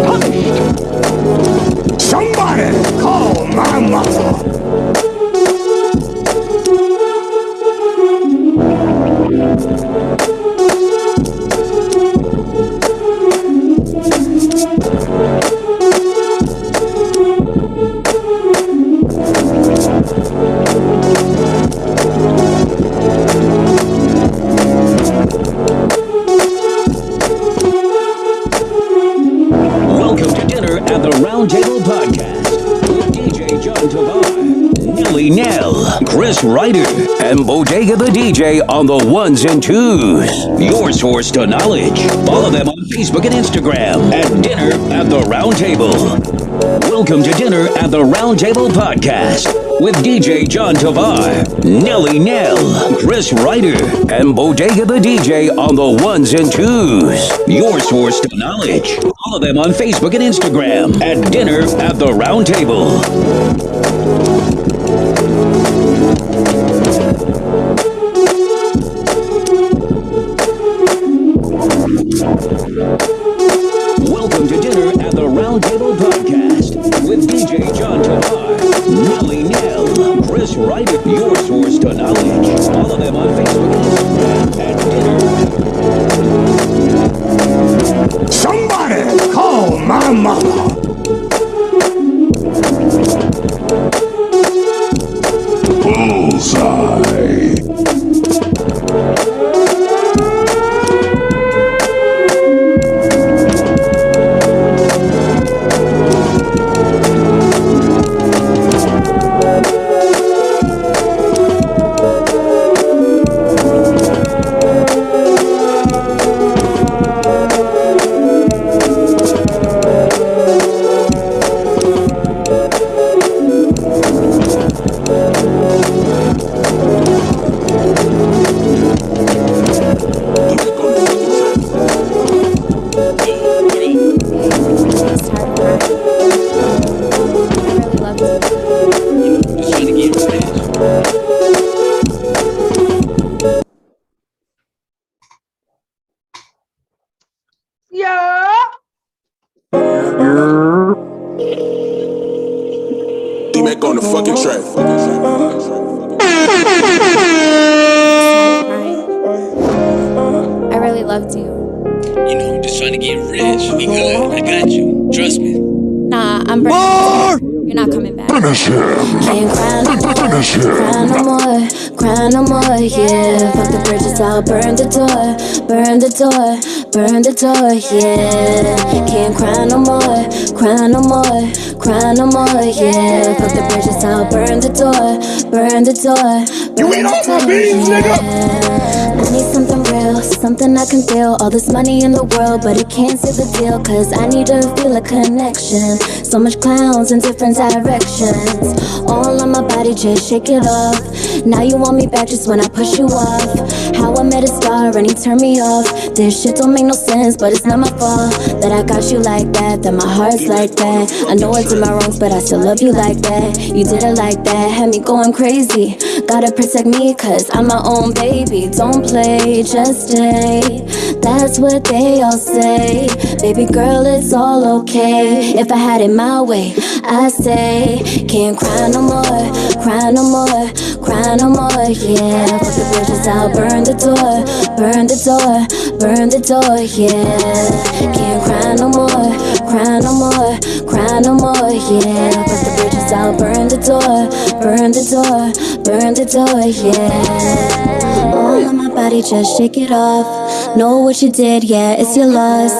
punished. Somebody call my mother. Welcome to dinner at the Roundtable Podcast with DJ John Tavar, Nelly Nell, Chris Ryder, and Bodega the DJ on the ones and twos. Your source to knowledge. Follow them on Facebook and Instagram at Dinner at the Roundtable. Welcome to dinner at the Roundtable Podcast with DJ John Tavar, Nelly Nell, Chris Ryder, and Bodega the DJ on the ones and twos. Your source to knowledge. Follow them on Facebook and Instagram at Dinner at the Roundtable. Welcome to dinner at the Roundtable Podcast with DJ John Tavar, Nelly Nell, Chris Ryder, your source to knowledge. Follow them on Facebook and Instagram at Dinner. Somebody call my mother. Bullseye. D-Mac on the fucking track. I really loved you. You know, I'm just trying to get rich. We good. I got you. Trust me. Nah, I'm burning. You're not coming back. Finish him. Can't cry no more, Finish him. cry no more, cry no more, yeah. Fuck the bridges, I'll burn the door, burn the door, burn the door, yeah. Can't cry no more, cry no more, cry no more, yeah. Fuck the bridges, I'll burn the door, burn the door, You burn eat the all my door, beans, nigga. yeah. I need something real, something I can feel. All this money in the world, but it can't seal the deal. Cause I need to feel a connection. So much clowns in different directions. All on my body, just shake it off. Now you want me back just when I push you off. How I met a star and he turned me off. This shit don't make no sense, but it's not my fault that I got you like that, that my heart's like that. I know I did my wrongs, but I still love you like that. You did it like that, had me going crazy. Gotta protect me, cause I'm my own baby. Don't play, just stay. That's what they all say. Baby girl, it's all okay. If I had it my way, I say, can't cry no more, cry no more, cry no more, yeah. Fuck the bridges, I'll burn the door, burn the door, burn the door, yeah. Can't cry no more, cry no more, cry no more, yeah. Fuck the bridges, I'll burn the door, burn the door, burn the door, yeah. All on my body, just shake it off. Know what you did, yeah, it's your loss.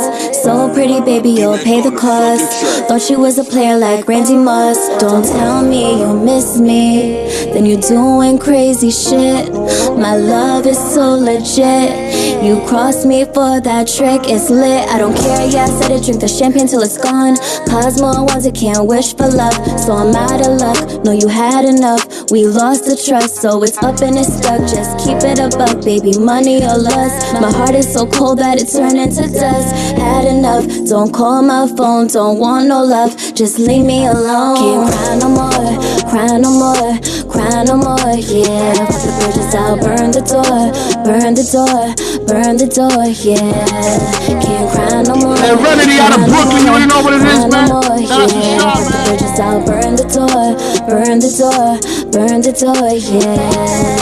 So pretty, baby, you'll pay the cost. Thought you was a player like Randy Moss. Don't tell me you miss me, then you're doing crazy shit. My love is so legit. You crossed me for that trick, it's lit. I don't care, yeah, I said it, drink the champagne till it's gone. Cosmo ones, I can't wish for love. So I'm out of luck, know you had enough. We lost the trust, so it's up and it's stuck. Just keep it a buck, baby, money or lust. My heart is so cold that it turned into dust. Had enough enough. Don't call my phone, don't want no love. Just leave me alone. Can't cry no more, cry no more, cry no more. Yeah, put the bridges out, burn the door, burn the door, burn the door. Yeah, can't cry no more. Hey, Renity out of Brooklyn, you already know what it is, man. Shout out to Shaw, Put the man. bridges out, burn the door, burn the door, burn the door. Yeah.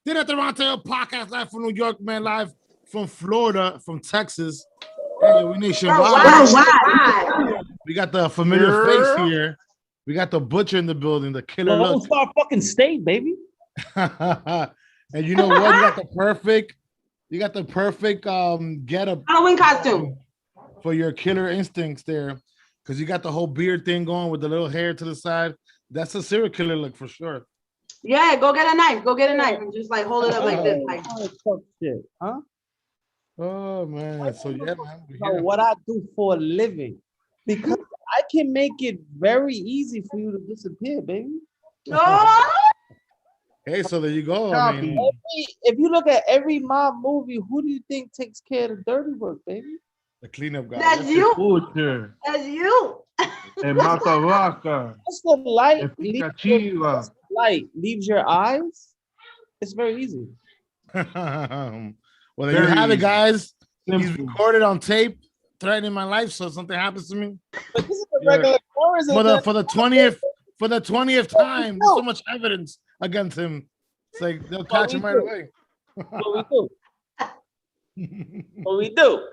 Did at the Roundtable Podcast live from New York, man, live from Florida, from Texas. Hey, we nationwide. We got the familiar face here. We got the butcher in the building, the killer Lone look. Star fucking state, baby. And you know what? You got the perfect getup Halloween costume for your killer instincts there, because you got the whole beard thing going with the little hair to the side. That's a serial killer look for sure. Yeah, go get a knife. Go get a knife and just like hold it up like this. Like, Shit, huh? Oh man, so yeah, man. So what I do for a living, because I can make it very easy for you to disappear, baby. oh, Hey, so there you go. I mean, If you look at every mob movie, who do you think takes care of the dirty work, baby? the cleanup guy. that's you. Butcher, That's you. el mata vaca, That's the light. el pica chiva. Light leaves your eyes. It's very easy. Well, there you have it, guys. He's recorded on tape, threatening my life. So if something happens to me, But this is a regular chorus. for the 20th time, there's so much evidence against him. It's like they'll catch him right away. What we do? What we do?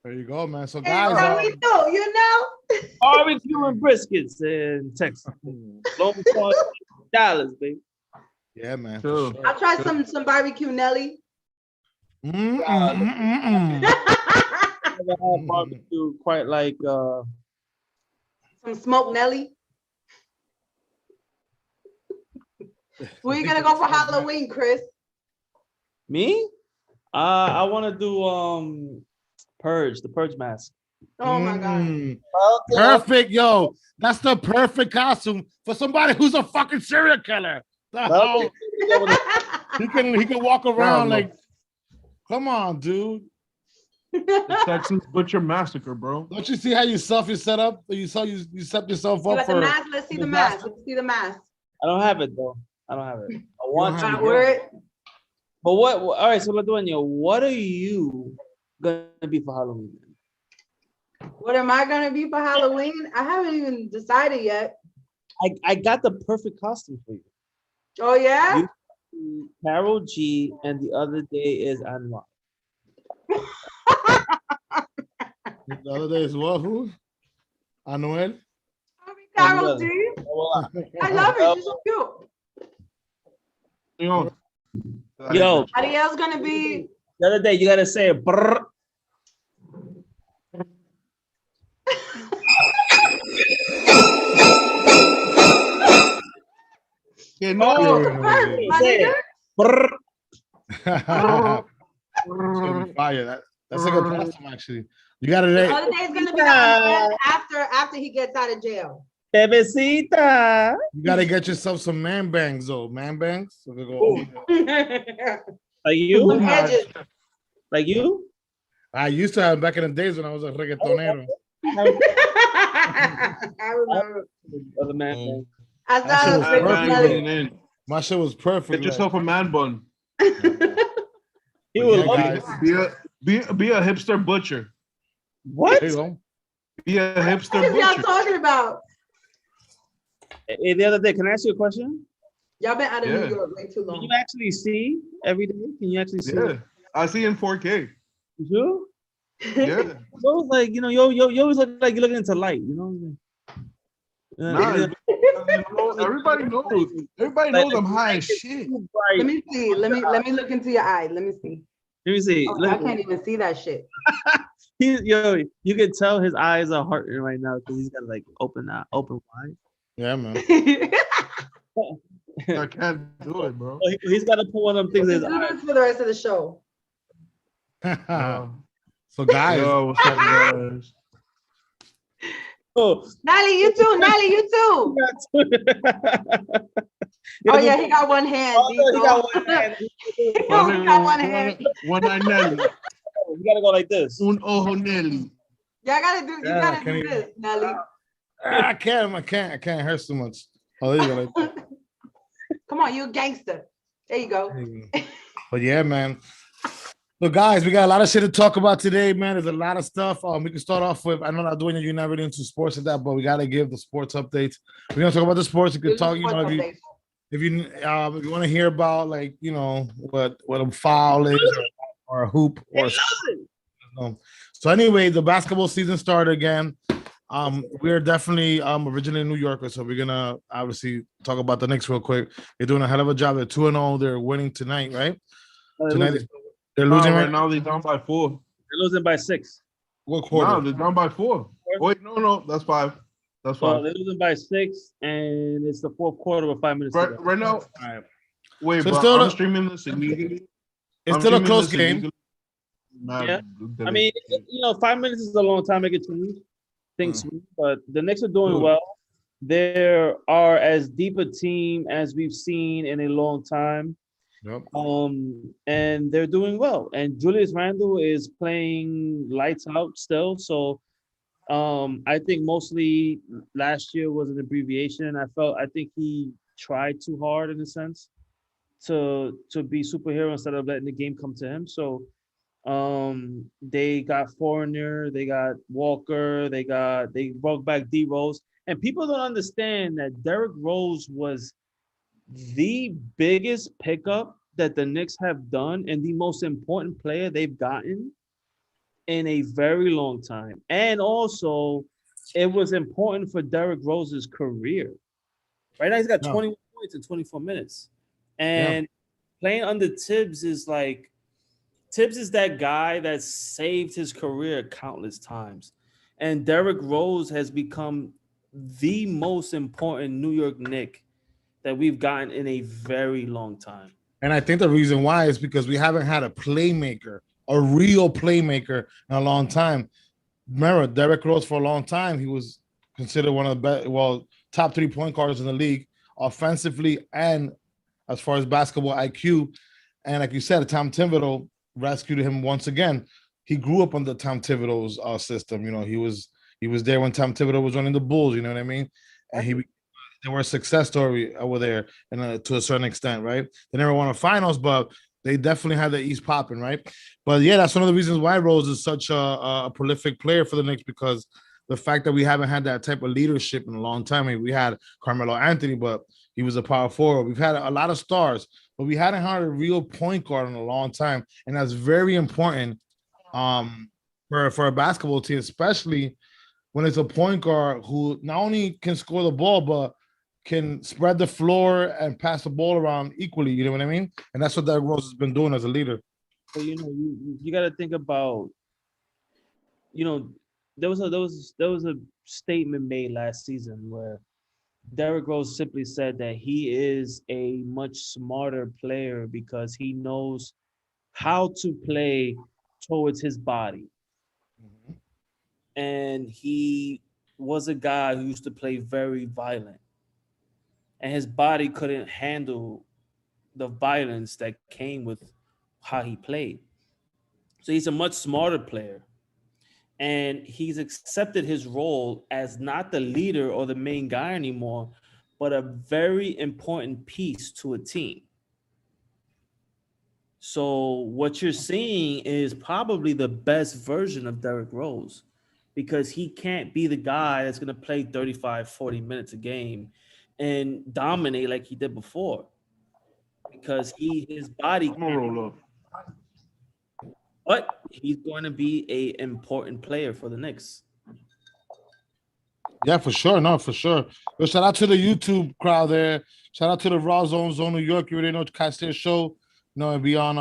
There you go, man. So That's how guys, we do, you know. Barbecue and briskets in Texas. Lone Star, Dallas, baby. yeah, man. True. For sure. I'll try some barbecue Nelly. Mm-mm. Never had barbecue quite like Some smoked Nelly. Where you gonna go for Halloween, Chris? me. I want to do the purge mask. Oh my god. Perfect, yo. That's the perfect costume for somebody who's a fucking serial killer. The hell? He can walk around like, come on, dude. The Texas Butcher Massacre, bro. Don't you see how you set up? You set yourself up But the for mask, let's see the mask. Let's see the mask. I don't have it though. I don't have it. I want Not to. wear it. But what? All right. So Ladueña, what are you gonna be for Halloween? What am I gonna be for Halloween? I haven't even decided yet. I got the perfect costume for you. Oh yeah? Carol G, and the other day is Anwar. the other day as well. Who? Anuel? I'll be Carol G. I love her. She's so cute. Yo, Ariel's gonna be the other day you gotta say brr. Que my nigga. Brr. It's gonna be fire. That's a good costume, actually. You got it. The other day is gonna be after he gets out of jail. Bebecita. You gotta get yourself some man bangs, though. Man bangs. So they go, Like you? Edges. Like you? I used to have them back in the days when I was a reggaetonero. I remember. Other man. I That saw shit was a perfect. My shit was perfect. Get yourself a man bun. He was guys. Be a hipster butcher. what? There you go. Be a hipster What is y'all butcher. talking about? Hey, the other day, can I ask you a question? Y'all been out of Yeah. New York way too Can long. you actually see every day? Can you actually see? Yeah, I see in 4K. You? Yeah. You always like, you know, you always look like you're looking into light, you know? Nah, everybody knows. Everybody knows I'm high as shit. Let me see. Let me look into your eye. Let me see. Let me see. Oh, I can't even see that shit. Yo, you can tell his eyes are hurting right now because he's got like open wide. Yeah, man. I can't do it, bro. He's got to put one of them things in Do his eye. this for the rest of the show. So, guys, Yo, what's up, guys? Oh, Nally, you too. Nally, you too. Oh yeah, he got one hand. Oh, no, he got one hand. He got one hand. One eye Nelly. You gotta go like this. Un ojo Nelly. Yeah, you gotta do this, Nelly. I can't. It hurts too much. Oh, there you go. Come on, you a gangster. There you go. But yeah, man. Look, guys, we got a lot of shit to talk about today, man. There's a lot of stuff. We can start off with. I know that doing you're not really into sports and that, but we gotta give the sports updates. We're gonna talk about the sports. You can talk, you know, if you want to hear about like what a foul is or a hoop or something. So anyway, the basketball season started again. We're definitely originally New Yorkers, so we're gonna obviously talk about the Knicks real quick. They're doing a hell of a job. They're 2-0. They're winning tonight, right? Tonight they're losing right now. They're down by 4. They're losing by 6. What quarter? No, they're down by 4. Wait, no, that's 5. That's 5. So they're losing by 6, and it's the fourth quarter with 5 minutes. Right now. All right. Wait, so but I'm streaming this illegally. It's still a close game. Yeah, I mean, 5 minutes is a long time to get change things, but the Knicks are doing well. They are as deep a team as we've seen in a long time. Yep. And they're doing well. And Julius Randle is playing lights out still. So I think mostly last year was an abbreviation. I think he tried too hard in a sense to be superhero instead of letting the game come to him. So they got Foreigner, they got Walker, they brought back D Rose. And people don't understand that Derrick Rose was the biggest pickup that the Knicks have done and the most important player they've gotten in a very long time. And also, it was important for Derrick Rose's career. Right now, he's got 21 points in 24 minutes. And playing under Tibbs is that guy that saved his career countless times. And Derrick Rose has become the most important New York Knick that we've gotten in a very long time. And I think the reason why is because we haven't had a playmaker, a real playmaker in a long time. Remember, Derrick Rose for a long time, he was considered one of the best, top 3 point guards in the league, offensively and as far as basketball IQ. And like you said, Tom Thibodeau rescued him once again. He grew up under Tom Thibodeau's system. He was there when Tom Thibodeau was running the Bulls. You know what I mean? And they were a success story over there, and to a certain extent, right? They never won a finals, but they definitely had the East popping, right? But yeah, that's one of the reasons why Rose is such a prolific player for the Knicks, because the fact that we haven't had that type of leadership in a long time. I mean, we had Carmelo Anthony, but he was a power forward. We've had a lot of stars, but we hadn't had a real point guard in a long time, and that's very important for a basketball team, especially when it's a point guard who not only can score the ball, but can spread the floor and pass the ball around equally. You know what I mean? And that's what Derrick Rose has been doing as a leader. So you got to think about, there was a statement made last season where Derrick Rose simply said that he is a much smarter player because he knows how to play towards his body. Mm-hmm. And he was a guy who used to play very violent. And his body couldn't handle the violence that came with how he played. So he's a much smarter player. And he's accepted his role as not the leader or the main guy anymore, but a very important piece to a team. So what you're seeing is probably the best version of Derrick Rose, because he can't be the guy that's going to play 35, 40 minutes a game and dominate like he did before, because his body. But he's going to be an important player for the Knicks. Yeah, for sure. No, for sure. Yo, shout out to the YouTube crowd there. Shout out to the Raw Zone New York. You already know Caster show. It'll be on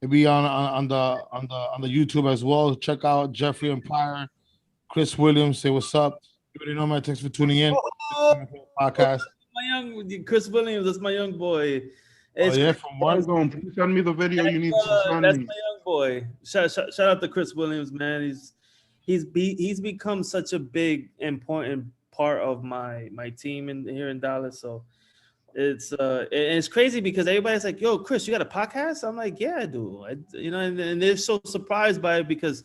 the YouTube as well. Check out Jeffrey Empire, Chris Williams. Say what's up. You already know, man. Thanks for tuning in. Podcast. Chris Williams, that's my young boy. From one zone. Please send me the video you need to send that's me. my young boy. Shout out to Chris Williams, man. He's become such a big important part of my team here in Dallas. So It's crazy because everybody's like, "Yo, Chris, you got a podcast?" I'm like, "Yeah, I do." And they're so surprised by it because,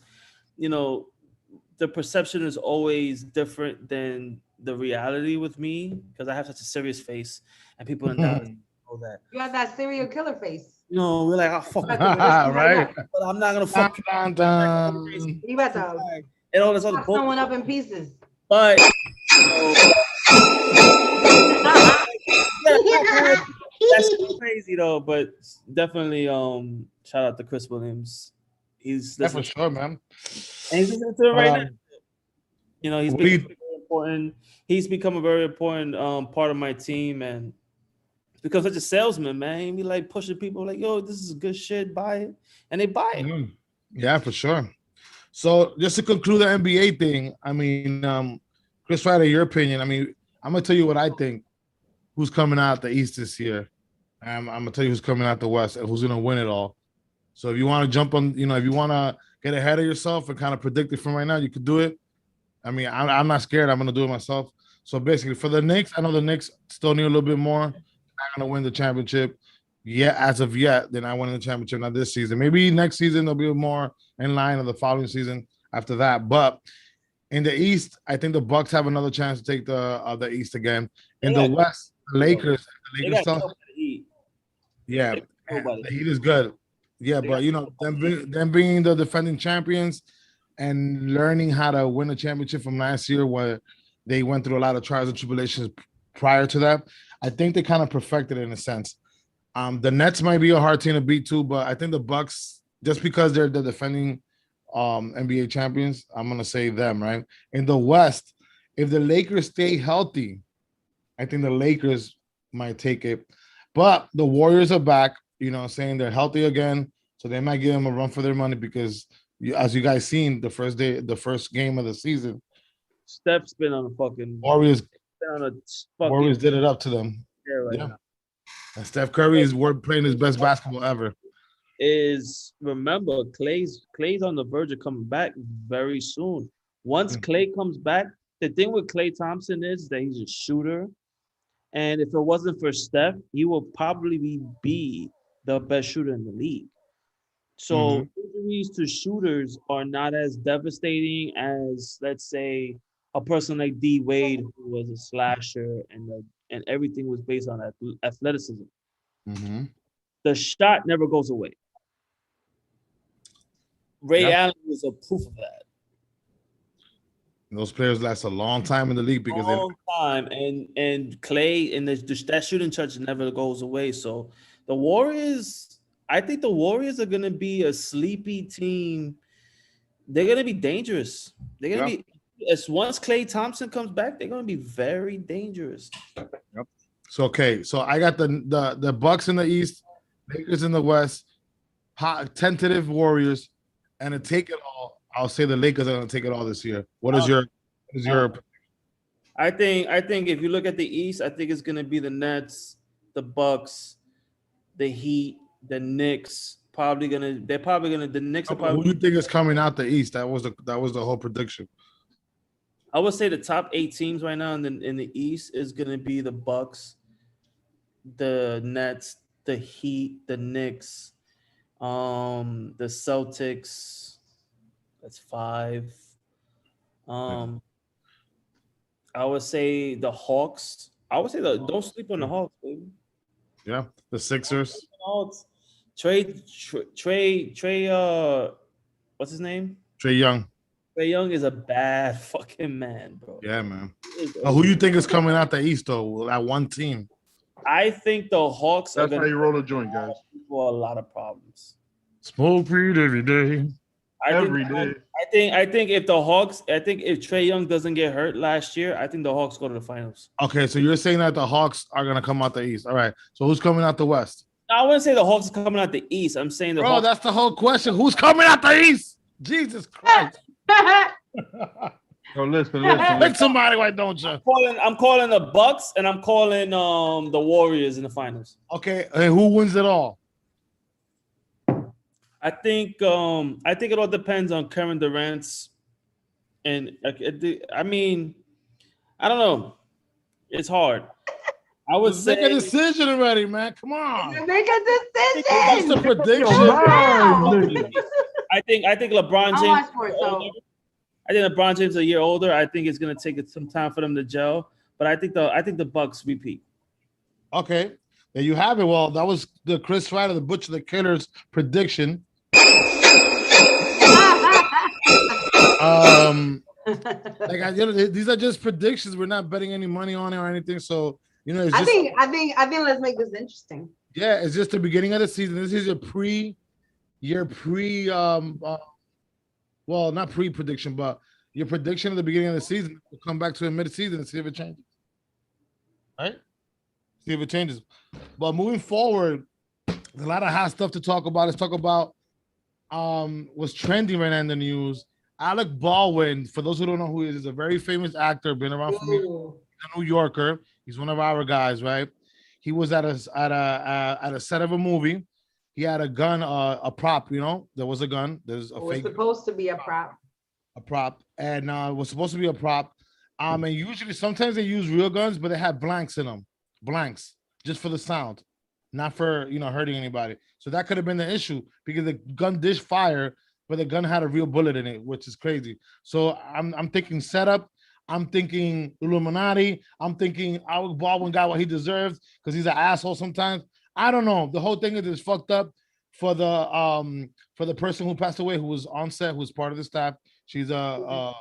the perception is always different than the reality with me because I have such a serious face, and people in Dallas know that. You got that serial killer face. We're like, "Oh fuck," Right. but I'm not gonna fuck. Dun, dun. You about to And all this other fuck bullshit. someone up in pieces. But that's crazy though. But definitely, shout out to Chris Williams. He's Yeah, for listening, sure, man. and he's listening to it right now. He's we- become very important. He's become a very important part of my team, and because such a salesman, man, he be like pushing people like, "Yo, this is good shit, buy it," and they buy it. Yeah, for sure. So just to conclude the NBA thing, I mean, Chris Ryder, your opinion. I mean, I'm gonna tell you what I think. Who's coming out the East this year? I'm gonna tell you who's coming out the West and who's gonna win it all. So if you want to jump on, if you want to get ahead of yourself and kind of predict it from right now, you could do it. I mean, I'm not scared. I'm gonna do it myself. So basically, for the Knicks, I know the Knicks still need a little bit more. Not gonna win the championship yet, as of yet. They're not winning the championship not this season. Maybe next season they'll be more in line of the following season after that. But in the East, I think the Bucks have another chance to take the East again. In the West, the Lakers still, yeah, the Heat is good. Yeah, but them being the defending champions and learning how to win a championship from last year, where they went through a lot of trials and tribulations prior to that, I think they kind of perfected it in a sense. The Nets might be a hard team to beat too, but I think the Bucks, just because they're the defending NBA champions, I'm gonna say them, right? In the West, if the Lakers stay healthy, I think the Lakers might take it. But the Warriors are back, saying they're healthy again, so they might give them a run for their money because, as you guys seen, the first game of the season, Steph's been on a fucking Warriors. Fucking Warriors did it up to them. Now. And Steph Curry is playing his best basketball ever. Remember, Clay's on the verge of coming back very soon. Once Clay comes back, the thing with Klay Thompson is that he's a shooter. And if it wasn't for Steph, he will probably be the best shooter in the league. So injuries to shooters are not as devastating as, let's say, a person like D Wade, who was a slasher and everything was based on athleticism. The shot never goes away. Ray Allen was a proof of that. Those players last a long time in the league because and Clay and that shooting touch never goes away. So the Warriors, I think the Warriors are gonna be a sleepy team. They're gonna be dangerous. They're gonna be once Klay Thompson comes back, they're gonna be very dangerous. Yep. So I got the Bucks in the East, Lakers in the West, tentative Warriors, and to take it all, I'll say the Lakers are going to take it all this year. What is your? I think if you look at the East, I think it's going to be the Nets, the Bucks, the Heat, the Knicks. The Knicks are probably. Who do you think is coming out the East? That was the whole prediction. I would say the top 8 teams right now in the East is going to be the Bucks, the Nets, the Heat, the Knicks, the Celtics. That's 5. I would say the Hawks. Don't sleep on the Hawks, baby. Yeah, the Sixers. Trey. What's his name? Trae Young. Trae Young is a bad fucking man, bro. Yeah, man. Who you think is coming out the East though? That one team. I think the Hawks. That's how you roll a joint, guys. For a lot of problems. Smoke weed every day. Every day. I think if Trae Young doesn't get hurt last year, I think the Hawks go to the finals. Okay, so you're saying that the Hawks are gonna come out the East. All right. So who's coming out the West? I wouldn't say the Hawks are coming out the East. I'm saying the Hawks. That's the whole question. Who's coming out the East? Jesus Christ. Oh, listen. Pick somebody, why don't you? I'm calling the Bucks and I'm calling the Warriors in the finals. Okay, and who wins it all? I think it all depends on Kevin Durant's, and I mean, I don't know. It's hard. I would Let's say make a decision already, man. Come on. Make a decision. What's the prediction? I think LeBron I'll James. watch for it, so. I think LeBron James is a year older. I think it's gonna take some time for them to gel. But I think the Bucks repeat. Okay, there you have it. Well, that was the Chris Ryder, the Butcher, the Killer's prediction. These are just predictions. We're not betting any money on it or anything. So it's just, I think let's make this interesting. Yeah, it's just the beginning of the season. This is well, not pre-prediction, but your prediction at the beginning of the season. We'll come back to it mid-season and see if it changes. Right? See if it changes. But moving forward, there's a lot of hot stuff to talk about. Let's talk about what's trending right now in the news. Alec Baldwin, for those who don't know who he is a very famous actor, been around for me. He's a New Yorker. He's one of our guys, right? He was at a set of a movie. He had a gun, a prop. There was a gun. There's a fake. It's supposed to be a prop. A prop, and it was supposed to be a prop. And usually, sometimes they use real guns, but they have blanks in them, just for the sound, not for hurting anybody. So that could have been the issue because the gun did fire, but the gun had a real bullet in it, which is crazy. So I'm thinking setup. I'm thinking Illuminati. I'm thinking Alec Baldwin got what he deserves because he's an asshole sometimes. I don't know. The whole thing is fucked up for the person who passed away, who was on set, who was part of the staff. She's a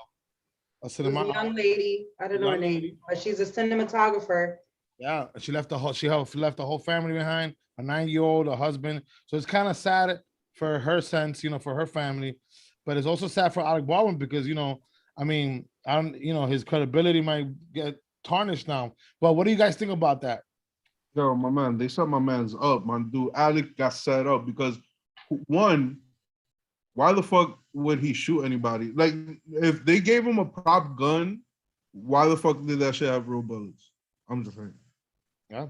cinema. A young lady. I don't know her name, but she's a cinematographer. Yeah, she left the whole family behind. A 9-year-old, a husband. So it's kind of sad for her sense, for her family, but it's also sad for Alec Baldwin because his credibility might get tarnished now. But what do you guys think about that? Yo, my man, they set my man's up, man. Dude, Alec got set up because one, why the fuck would he shoot anybody? Like, if they gave him a prop gun, why the fuck did that shit have real bullets? I'm just saying. Yeah.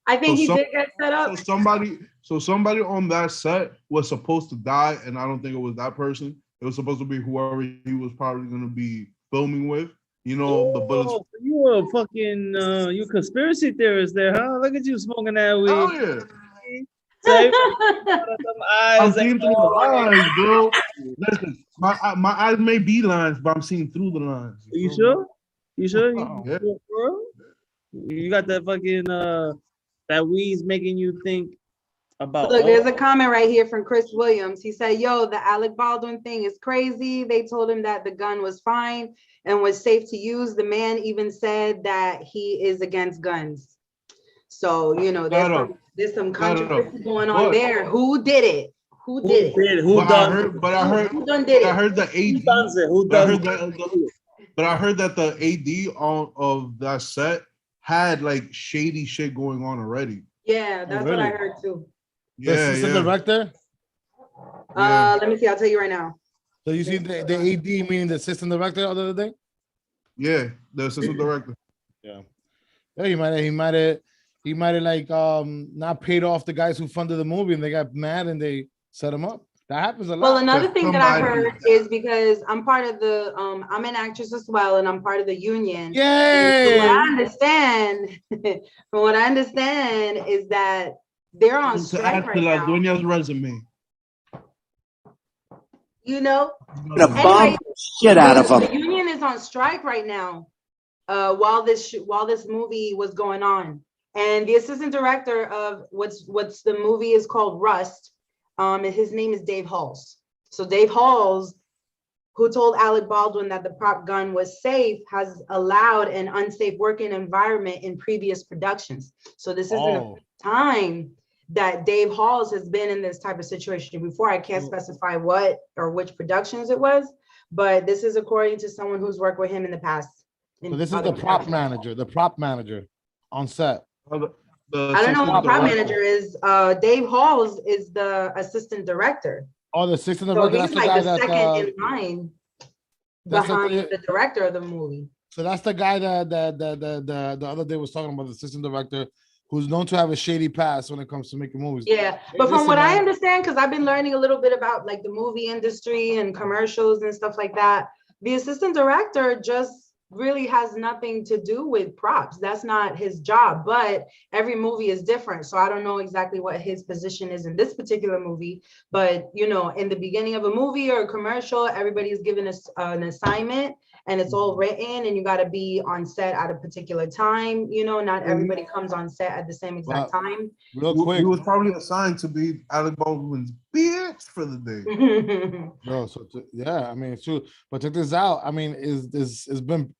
I think he did get set up. So somebody on that set was supposed to die, and I don't think it was that person. It was supposed to be whoever he was probably going to be filming with. The bullets. You a fucking you conspiracy theorist there, huh? Look at you smoking that weed. Oh yeah. I'm seeing through the lines, bro. Listen, my eyes may be lines, but I'm seeing through the lines. You sure? Yeah. You got that fucking that weed's making you think about. Look, there's a comment right here from Chris Williams. He said, "Yo, the Alec Baldwin thing is crazy. They told him that the gun was fine and was safe to use. The man even said that he is against guns." So there's some controversy going on there. Who did it? Who did it? Who done it? But I heard the AD. But I heard that the AD of that set had like shady shit going on already. Yeah, that's what I heard too. Yeah, the director. Let me see. I'll tell you right now. So you see the AD meaning the assistant director the other day? Yeah, the assistant director. Yeah, he might have like not paid off the guys who funded the movie, and they got mad and they set him up. That happens a lot. Well, another thing that I heard is because I'm part of the I'm an actress as well, and I'm part of the union. Yay! From what I understand is that they're on strike right now. Dueña's resume. Anyway, shit out of them. The union is on strike right now. While this movie was going on, and the assistant director of what's the movie is called Rust. His name is Dave Halls. So Dave Halls, who told Alec Baldwin that the prop gun was safe, has allowed an unsafe working environment in previous productions. So this isn't the first time that Dave Halls has been in this type of situation before. I can't specify what or which productions it was, but this is according to someone who's worked with him in the past. So this is the prop manager on set. I don't know who the prop manager is. Dave Halls is the assistant director. Oh, the assistant director. So he's like the second in line behind the director of the movie. So that's the guy that the other day was talking about, the assistant director, who's known to have a shady past when it comes to making movies. Yeah, but from what I understand, because I've been learning a little bit about like the movie industry and commercials and stuff like that, the assistant director just really has nothing to do with props. That's not his job, but every movie is different. So I don't know exactly what his position is in this particular movie, but you know, in the beginning of a movie or a commercial, everybody's given us an assignment and it's all written and you got to be on set at a particular time. You know, not everybody comes on set at the same exact time. Real quick, he was probably assigned to be Alec Baldwin's bitch for the day. bro. So yeah, I mean, it's true. But check this out. I mean, it's been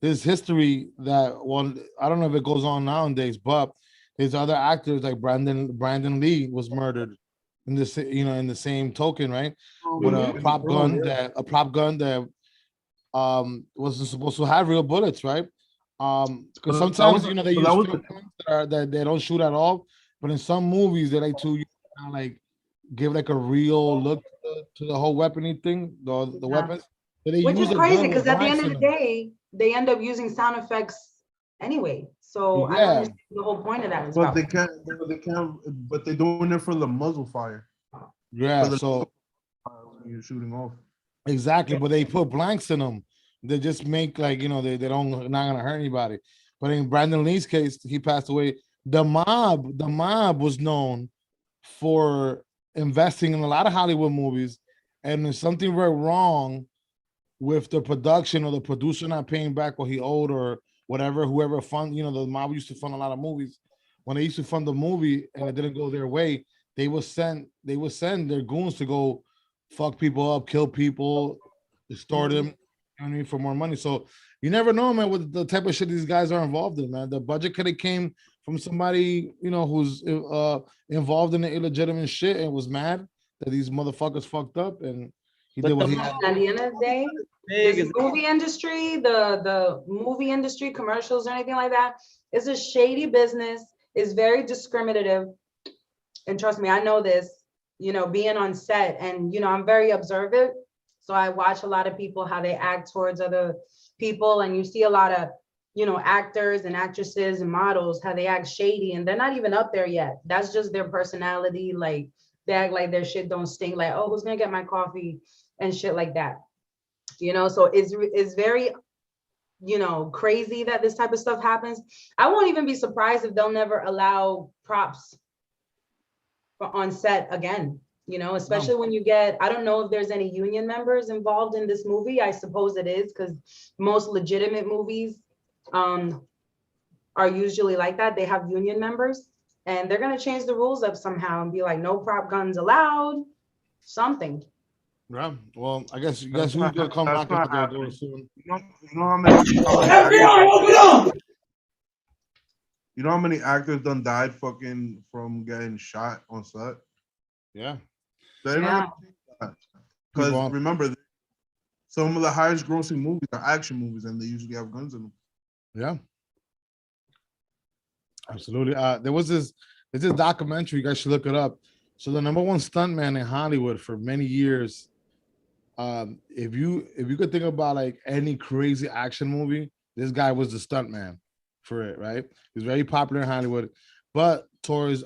there's history that one. I don't know if it goes on nowadays, but there's other actors like Brandon Lee was murdered in this, you know, in the same token, right? With a prop gun that wasn't supposed to have real bullets, right? Because sometimes you know they use fake guns that they don't shoot at all, but in some movies they like to like give like a real look to the whole weapony thing, the weapons. So they Which use is crazy because at the end of the day, they end up using sound effects anyway. So I don't understand the whole point of that. Is but they can't. But they're doing it for the muzzle fire. Yeah. So you're shooting off. Exactly, but they put blanks in them. They just make like, you know, they don't, not gonna hurt anybody. But in Brandon Lee's case, he passed away. The mob was known for investing in a lot of Hollywood movies, and if something went wrong with the production or the producer not paying back what he owed or whatever, whoever fund, you know, the mob used to fund a lot of movies. When they used to fund the movie and it didn't go their way, they would send their goons to go fuck people up, kill people, extort them, you know what I mean, for more money. So you never know, man, what the type of shit these guys are involved in, man. The budget could have came from somebody, you know, who's involved in the illegitimate shit and was mad that these motherfuckers fucked up, and he did what he had. At the end of the day, this movie industry, the movie industry, commercials or anything like that, is a shady business. It's very discriminative, and trust me, I know this. You know, being on set, and you know, I'm very observant, so I watch a lot of people how they act towards other people, and you see a lot of, you know, actors and actresses and models how they act shady, and they're not even up there yet. That's just their personality. Like they act like their shit don't stink. Like, oh, who's gonna get my coffee and shit like that. You know, so it's very, you know, crazy that this type of stuff happens. I won't even be surprised if they'll never allow props on set again, you know, especially when you get, I don't know if there's any union members involved in this movie. I suppose it is, because most legitimate movies are usually like that. They have union members, and they're going to change the rules up somehow and be like, no prop guns allowed, something. Yeah, well, I guess who's going to come knocking at their door soon. You know how many FBI, open up! You know how many actors done died fucking from getting shot on set? Yeah. Because remember, some of the highest grossing movies are action movies, and they usually have guns in them. Yeah. Absolutely. There's this documentary, you guys should look it up. So the number one stuntman in Hollywood for many years, if you could think about like any crazy action movie, this guy was the stuntman for it, right? He's very popular in Hollywood, but towards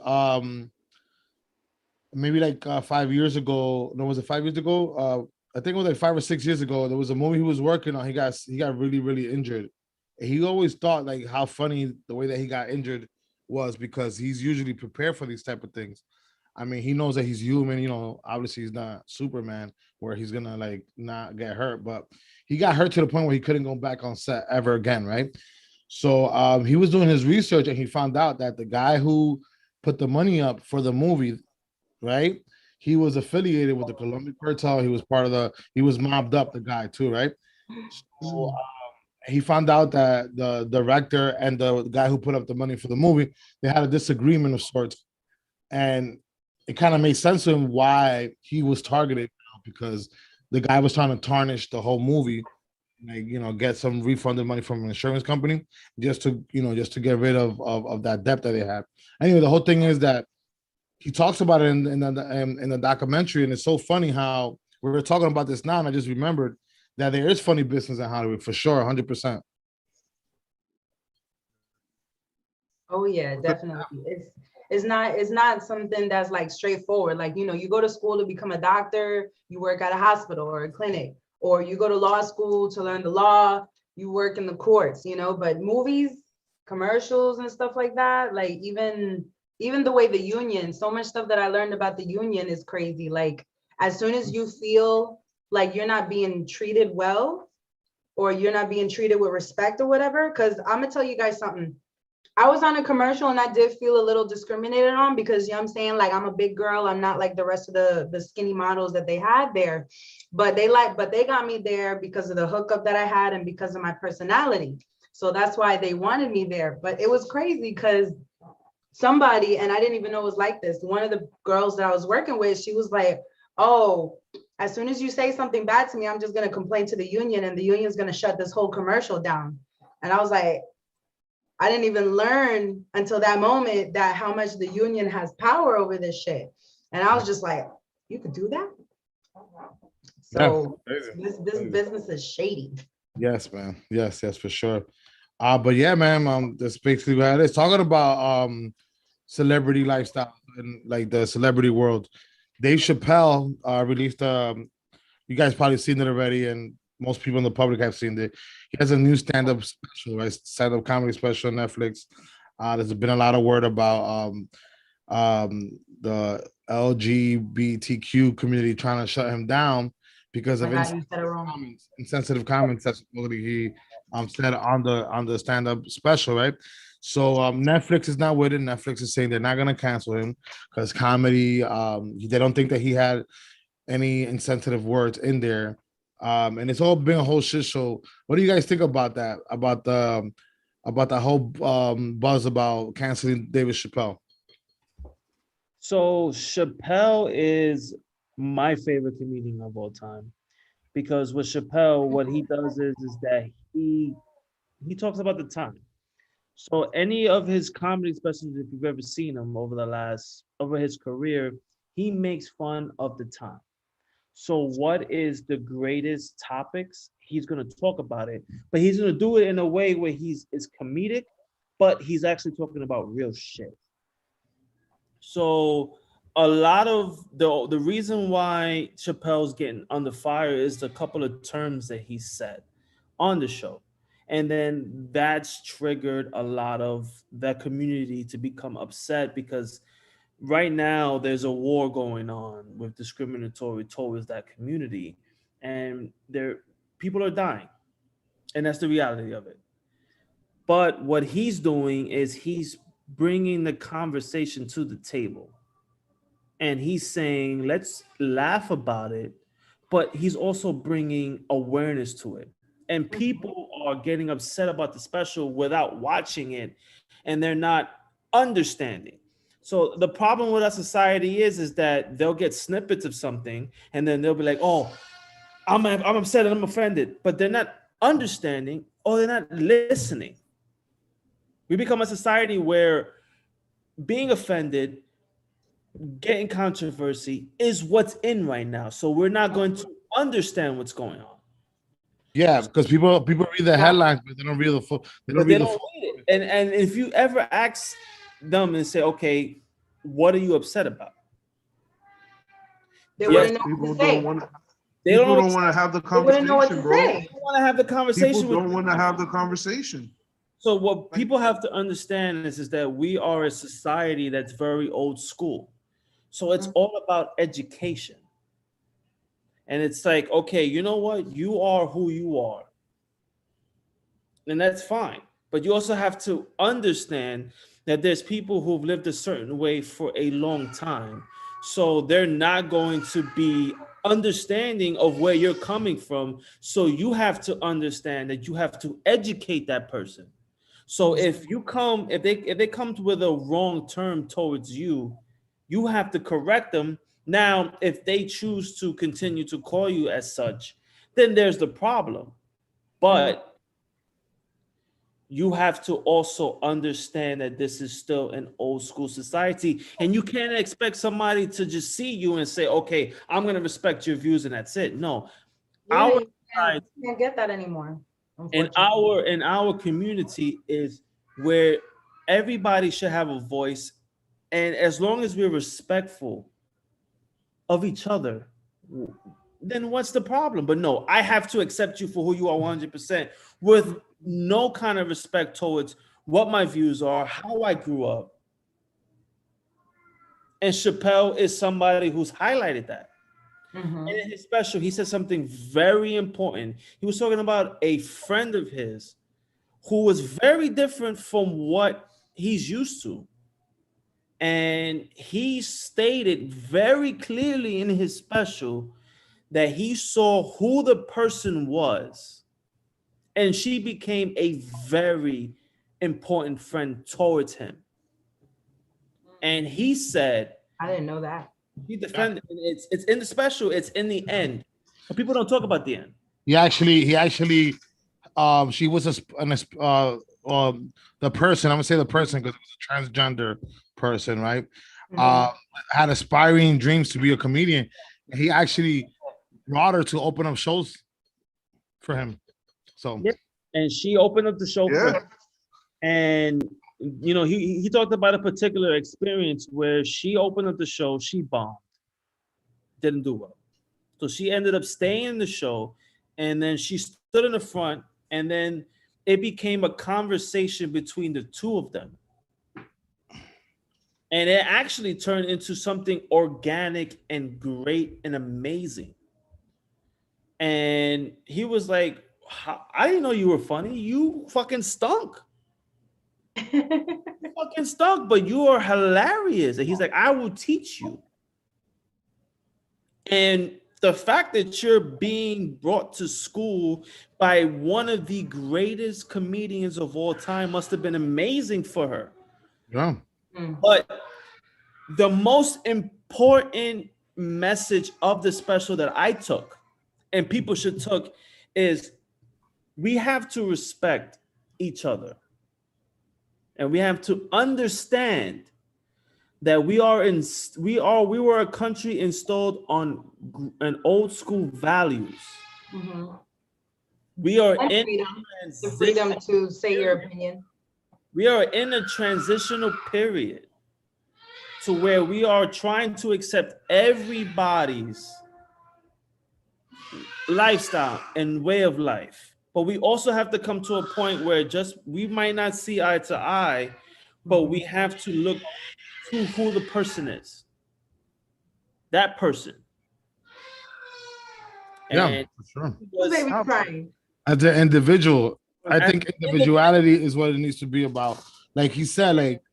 maybe like 5 years ago, no, was it 5 years ago? I think it was like 5 or 6 years ago. There was a movie he was working on. He got really, really injured. And he always thought like how funny the way that he got injured was, because he's usually prepared for these type of things. I mean, he knows that he's human, you know, obviously he's not Superman where he's gonna like not get hurt, but he got hurt to the point where he couldn't go back on set ever again, right? So he was doing his research and he found out that the guy who put the money up for the movie, right? He was affiliated with the Colombian cartel. He was he was mobbed up, the guy too, right? So he found out that the director and the guy who put up the money for the movie, they had a disagreement of sorts. And it kind of made sense to him why he was targeted, because the guy was trying to tarnish the whole movie, like, you know, get some refunded money from an insurance company just to get rid of that debt that they had. Anyway, the whole thing is that he talks about it in the documentary, and it's so funny how we were talking about this now, and I just remembered that there is funny business in Hollywood for sure, 100%. Oh yeah, definitely. It's not something that's like straightforward. Like, you know, you go to school to become a doctor, you work at a hospital or a clinic, or you go to law school to learn the law, you work in the courts, you know, but movies, commercials and stuff like that, like even the way the union, so much stuff that I learned about the union is crazy. Like as soon as you feel like you're not being treated well or you're not being treated with respect or whatever, because I'm gonna tell you guys something. I was on a commercial and I did feel a little discriminated on because, you know what I'm saying, like I'm a big girl. I'm not like the rest of the skinny models that they had there, but they got me there because of the hookup that I had and because of my personality. So that's why they wanted me there. But it was crazy because somebody, and I didn't even know it was like this, one of the girls that I was working with, she was like, oh, as soon as you say something bad to me, I'm just going to complain to the union and the union's going to shut this whole commercial down. And I was like, I didn't even learn until that moment that how much the union has power over this shit. And I was just like, you could do that? So this business is shady. Yes, man. Yes, for sure. But yeah, man, that's basically what it is. Talking about celebrity lifestyle and like the celebrity world. Dave Chappelle released you guys probably seen it already, and most people in the public have seen it. He has a new stand-up special, right? Stand-up comedy special on Netflix. There's been a lot of word about the LGBTQ community trying to shut him down because of insensitive comments that he said on the stand-up special, right? So Netflix is not with it. Netflix is saying they're not gonna cancel him because comedy. They don't think that he had any insensitive words in there. And it's all been a whole shit show. What do you guys think about that? About the whole buzz about canceling David Chappelle? So Chappelle is my favorite comedian of all time because with Chappelle, what he does is that he talks about the time. So any of his comedy specials, if you've ever seen him over his career, he makes fun of the time. So what is the greatest topics? He's going to talk about it, but he's going to do it in a way where it's comedic, but he's actually talking about real shit. So a lot of the reason why Chappelle's getting under fire is the couple of terms that he said on the show. And then that's triggered a lot of that community to become upset because right now there's a war going on with discriminatory towards that community, and people are dying, and that's the reality of it. But what he's doing is he's bringing the conversation to the table, and he's saying let's laugh about it, but he's also bringing awareness to it, and people are getting upset about the special without watching it, and they're not understanding. So the problem with our society is that they'll get snippets of something and then they'll be like, oh, I'm upset and I'm offended, but they're not understanding or they're not listening. We become a society where being offended, getting controversy is what's in right now. So we're not going to understand what's going on. Yeah, because people read the headlines, but they don't read the full. They don't read it. And if you ever ask them and say, okay, what are you upset about? They wouldn't know what to say. People don't want to have the conversation, bro. They don't want to have the conversation. People don't want to have the conversation. So what people have to understand is that we are a society that's very old school. So it's all about education. And it's like, okay, you know what? You are who you are. And that's fine. But you also have to understand that there's people who've lived a certain way for a long time. So they're not going to be understanding of where you're coming from. So you have to understand that you have to educate that person. So if they come with a wrong term towards you, you have to correct them. Now, if they choose to continue to call you as such, then there's the problem. But you have to also understand that this is still an old school society, and you can't expect somebody to just see you and say, okay, I'm going to respect your views and that's it. No, you can't get that anymore. In our community is where everybody should have a voice, and as long as we're respectful of each other, then what's the problem? But no, I have to accept you for who you are 100% with no kind of respect towards what my views are, how I grew up. And Chappelle is somebody who's highlighted that. And in his special, he said something very important. He was talking about a friend of his who was very different from what he's used to. And he stated very clearly in his special that he saw who the person was. And she became a very important friend towards him. And he said, I didn't know that. He defended it's in the special, it's in the end. But people don't talk about the end. He actually she was the person, I'm gonna say the person because it was a transgender person, right? Had aspiring dreams to be a comedian. And he actually brought her to open up shows for him. So and she opened up the show for him. And you know, he talked about a particular experience where she opened up the show, she bombed, didn't do well. So she ended up staying in the show, and then she stood in the front, and then it became a conversation between the two of them. And it actually turned into something organic and great and amazing. And he was like, I didn't know you were funny. You fucking stunk. Fucking stunk, but you are hilarious. And he's like, I will teach you. And the fact that you're being brought to school by one of the greatest comedians of all time must have been amazing for her. Yeah. But the most important message of the special that I took, and people should took, is we have to respect each other. And we have to understand that we were a country installed on an old school values. We are in the freedom to say your opinion. We are in a transitional period to where we are trying to accept everybody's lifestyle and way of life. But we also have to come to a point where we might not see eye to eye, but we have to look to who the person is. That person. Yeah, for sure. Was, as an individual, I think individuality is what it needs to be about. Like he said, like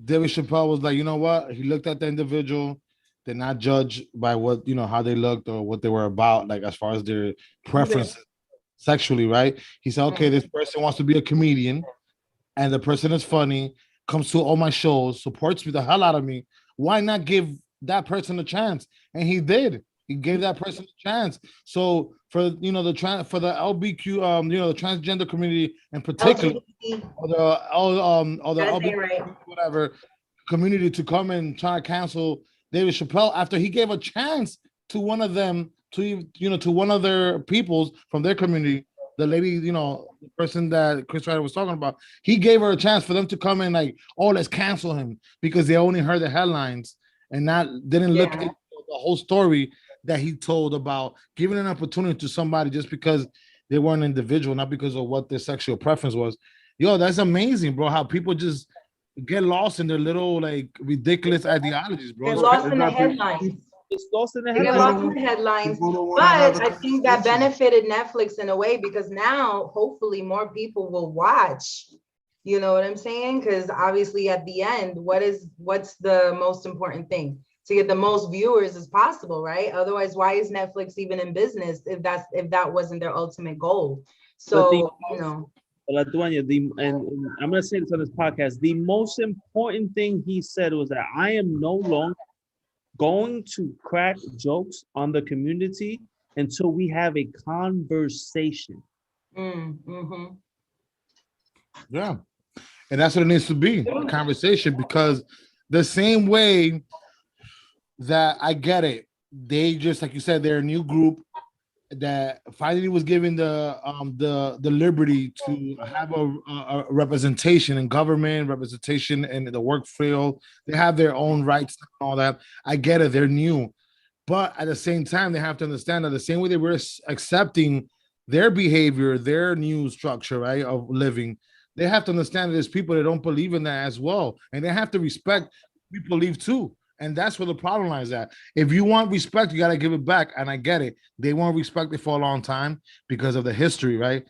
David Chappelle was like, you know what? He looked at the individual, did not judge by what, you know, how they looked or what they were about, like as far as their preferences. Sexually, right? He said, okay, this person wants to be a comedian and the person is funny, comes to all my shows, supports me the hell out of me. Why not give that person a chance? And he did. He gave that person a chance. So for the LBQ, the transgender community in particular, or the LBQ, whatever community to come and try to cancel David Chappelle after he gave a chance to one of them, to one of their peoples from their community, the lady, the person that Chris Ryder was talking about, he gave her a chance for them to come in like, oh, let's cancel him because they only heard the headlines and didn't look at the whole story that he told about giving an opportunity to somebody just because they were an individual, not because of what their sexual preference was. Yo, that's amazing, bro. How people just get lost in their little like ridiculous ideologies, bro. They're lost in the headlines. It's lost in the headlines. But I think that benefited Netflix in a way because now hopefully more people will watch. You know what I'm saying? Because obviously at the end, what's the most important thing? To get the most viewers as possible, right? Otherwise, why is Netflix even in business if that wasn't their ultimate goal? So and I'm gonna say this on this podcast. The most important thing he said was that I am no longer going to crack jokes on the community until we have a conversation. Yeah, and that's what it needs to be, a conversation, because the same way that I get it, they just, like you said, they're a new group that finally was given the liberty to have a representation in government, representation in the work field. They have their own rights and all that. I get it, they're new, But at the same time, they have to understand that the same way they were accepting their behavior, their new structure, right, of living, they have to understand that there's people that don't believe in that as well. And they have to respect what people believe too. And that's where the problem lies at. If you want respect, you got to give it back. And I get it. They won't respect it for a long time because of the history, right?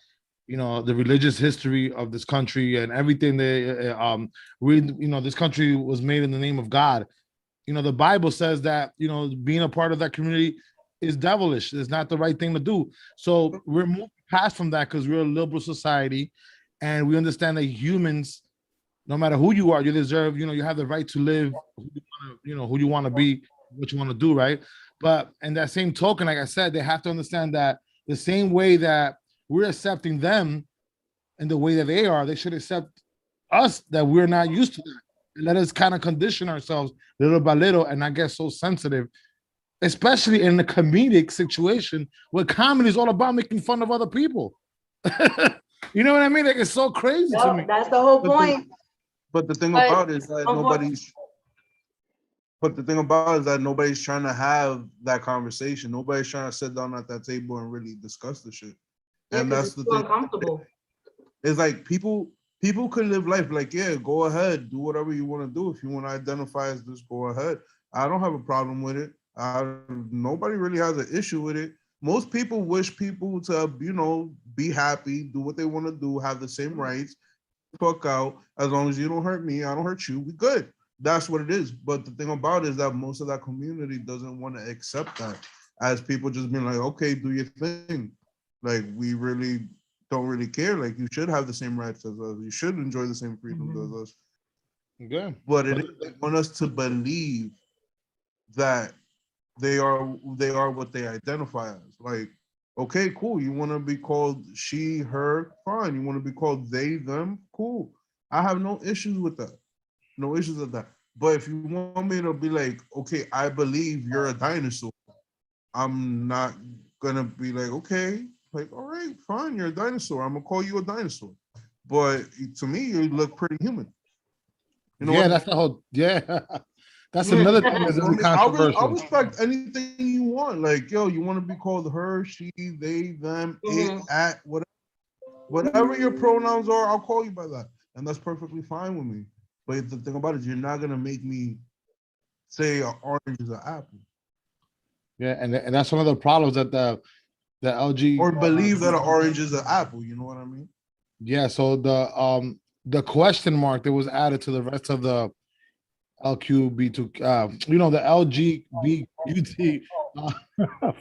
You know, the religious history of this country and everything. This country was made in the name of God. You know, the Bible says that, you know, being a part of that community is devilish. It's not the right thing to do. So we're moving past from that because we're a liberal society and we understand that humans, no matter who you are, you deserve, you know, you have the right to live, who you want to be, what you want to do, right? But in that same token, like I said, they have to understand that the same way that we're accepting them in the way that they are, they should accept us that we're not used to that. Let us kind of condition ourselves little by little and not get so sensitive, especially in a comedic situation where comedy is all about making fun of other people. You know what I mean? Like, it's so crazy to me. That's the whole point. But the thing about it is that nobody's trying to have that conversation. Nobody's trying to sit down at that table and really discuss the shit. And that's the thing. Uncomfortable. It's like people could live life like, yeah, go ahead, do whatever you want to do. If you want to identify as this, go ahead. I don't have a problem with it. Nobody really has an issue with it. Most people wish people to, you know, be happy, do what they want to do, have the same rights, fuck out. As long as you don't hurt me, I don't hurt you, we good. That's what it is. But the thing about it is that most of that community doesn't want to accept that, as people just being like, okay, do your thing. Like, we really don't really care. Like, you should have the same rights as us. You should enjoy the same freedoms as us. Okay. But they want us to believe that they are what they identify as. Like, okay, cool. You want to be called she, her, fine. You want to be called they, them, cool. I have no issues with that. No issues with that. But if you want me to be like, okay, I believe you're a dinosaur, I'm not gonna be like, okay, like, all right, fine, you're a dinosaur. I'm gonna call you a dinosaur. But to me, you look pretty human. You know, that's the whole, that's another thing that's really controversial. I'll respect anything you want. Like, yo, you want to be called her, she, they, them, it, at, whatever your pronouns are, I'll call you by that. And that's perfectly fine with me. But the thing about it is, you're not gonna make me say an orange is an apple. Yeah, and that's one of the problems that the LG or believe that an orange is an apple. You know what I mean? Yeah. So the question mark that was added to the rest of the LQB2, you know, the LGBTQT.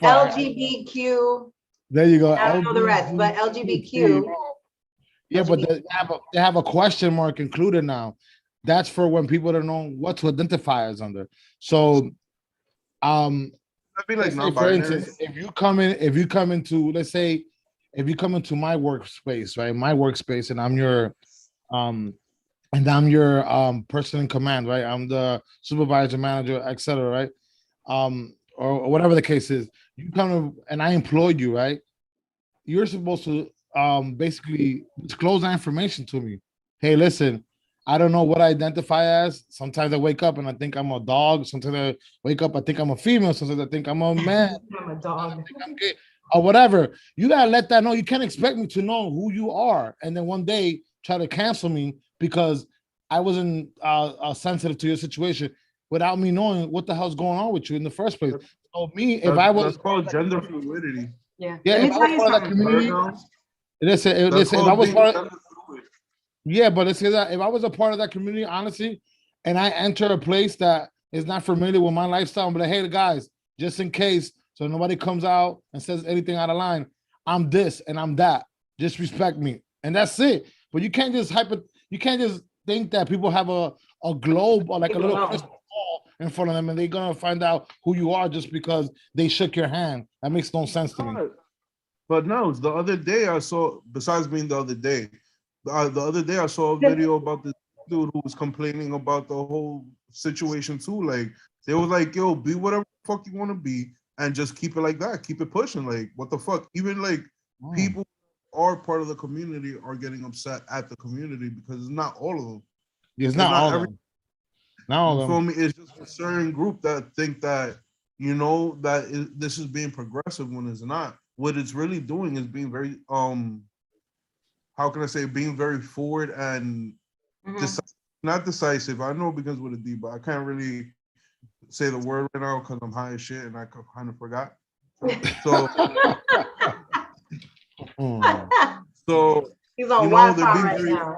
LGBTQ. There you go. I don't know the rest, but LGBTQ. Yeah, but they have a question mark included now. That's for when people don't know what to identify as under. So, I feel like for instance, if you come into, let's say, if you come into my workspace, right? My workspace, and I'm your person in command, right? I'm the supervisor, manager, etc., right? Or whatever the case is. You come and I employed you, right? You're supposed to basically disclose that information to me. Hey, listen, I don't know what I identify as. Sometimes I wake up and I think I'm a dog. Sometimes I wake up, I think I'm a female. Sometimes I think I'm a man. I'm a dog. I'm gay, or whatever. You gotta let that know. You can't expect me to know who you are, and then one day try to cancel me because I wasn't sensitive to your situation without me knowing what the hell's going on with you in the first place. So that's called gender fluidity. Yeah. If I was part of that community, if I was part of, but let's say that if I was a part of that community, honestly, and I enter a place that is not familiar with my lifestyle, I'm like, hey, guys, just in case, so nobody comes out and says anything out of line, I'm this and I'm that. Just respect me, and that's it. But you can't just think that people have a globe or like a little crystal ball in front of them, and they're gonna find out who you are just because they shook your hand. That makes no sense to me. But no, the other day I saw, besides being the other day I saw a video about this dude who was complaining about the whole situation too. Like, they was like, yo, be whatever the fuck you want to be and just keep it like that. Keep it pushing. Like, what the fuck? Even like people who are part of the community are getting upset at the community because it's not all of them. It's not all of them. You feel me? It's just a certain group that think that, you know, that this is being progressive when it's not. What it's really doing is being very how can I say, being very forward and not decisive. I know it begins with a D, but I can't really say the word right now because I'm high as shit and I kind of forgot. So, so he's on Wi-Fi right very, now.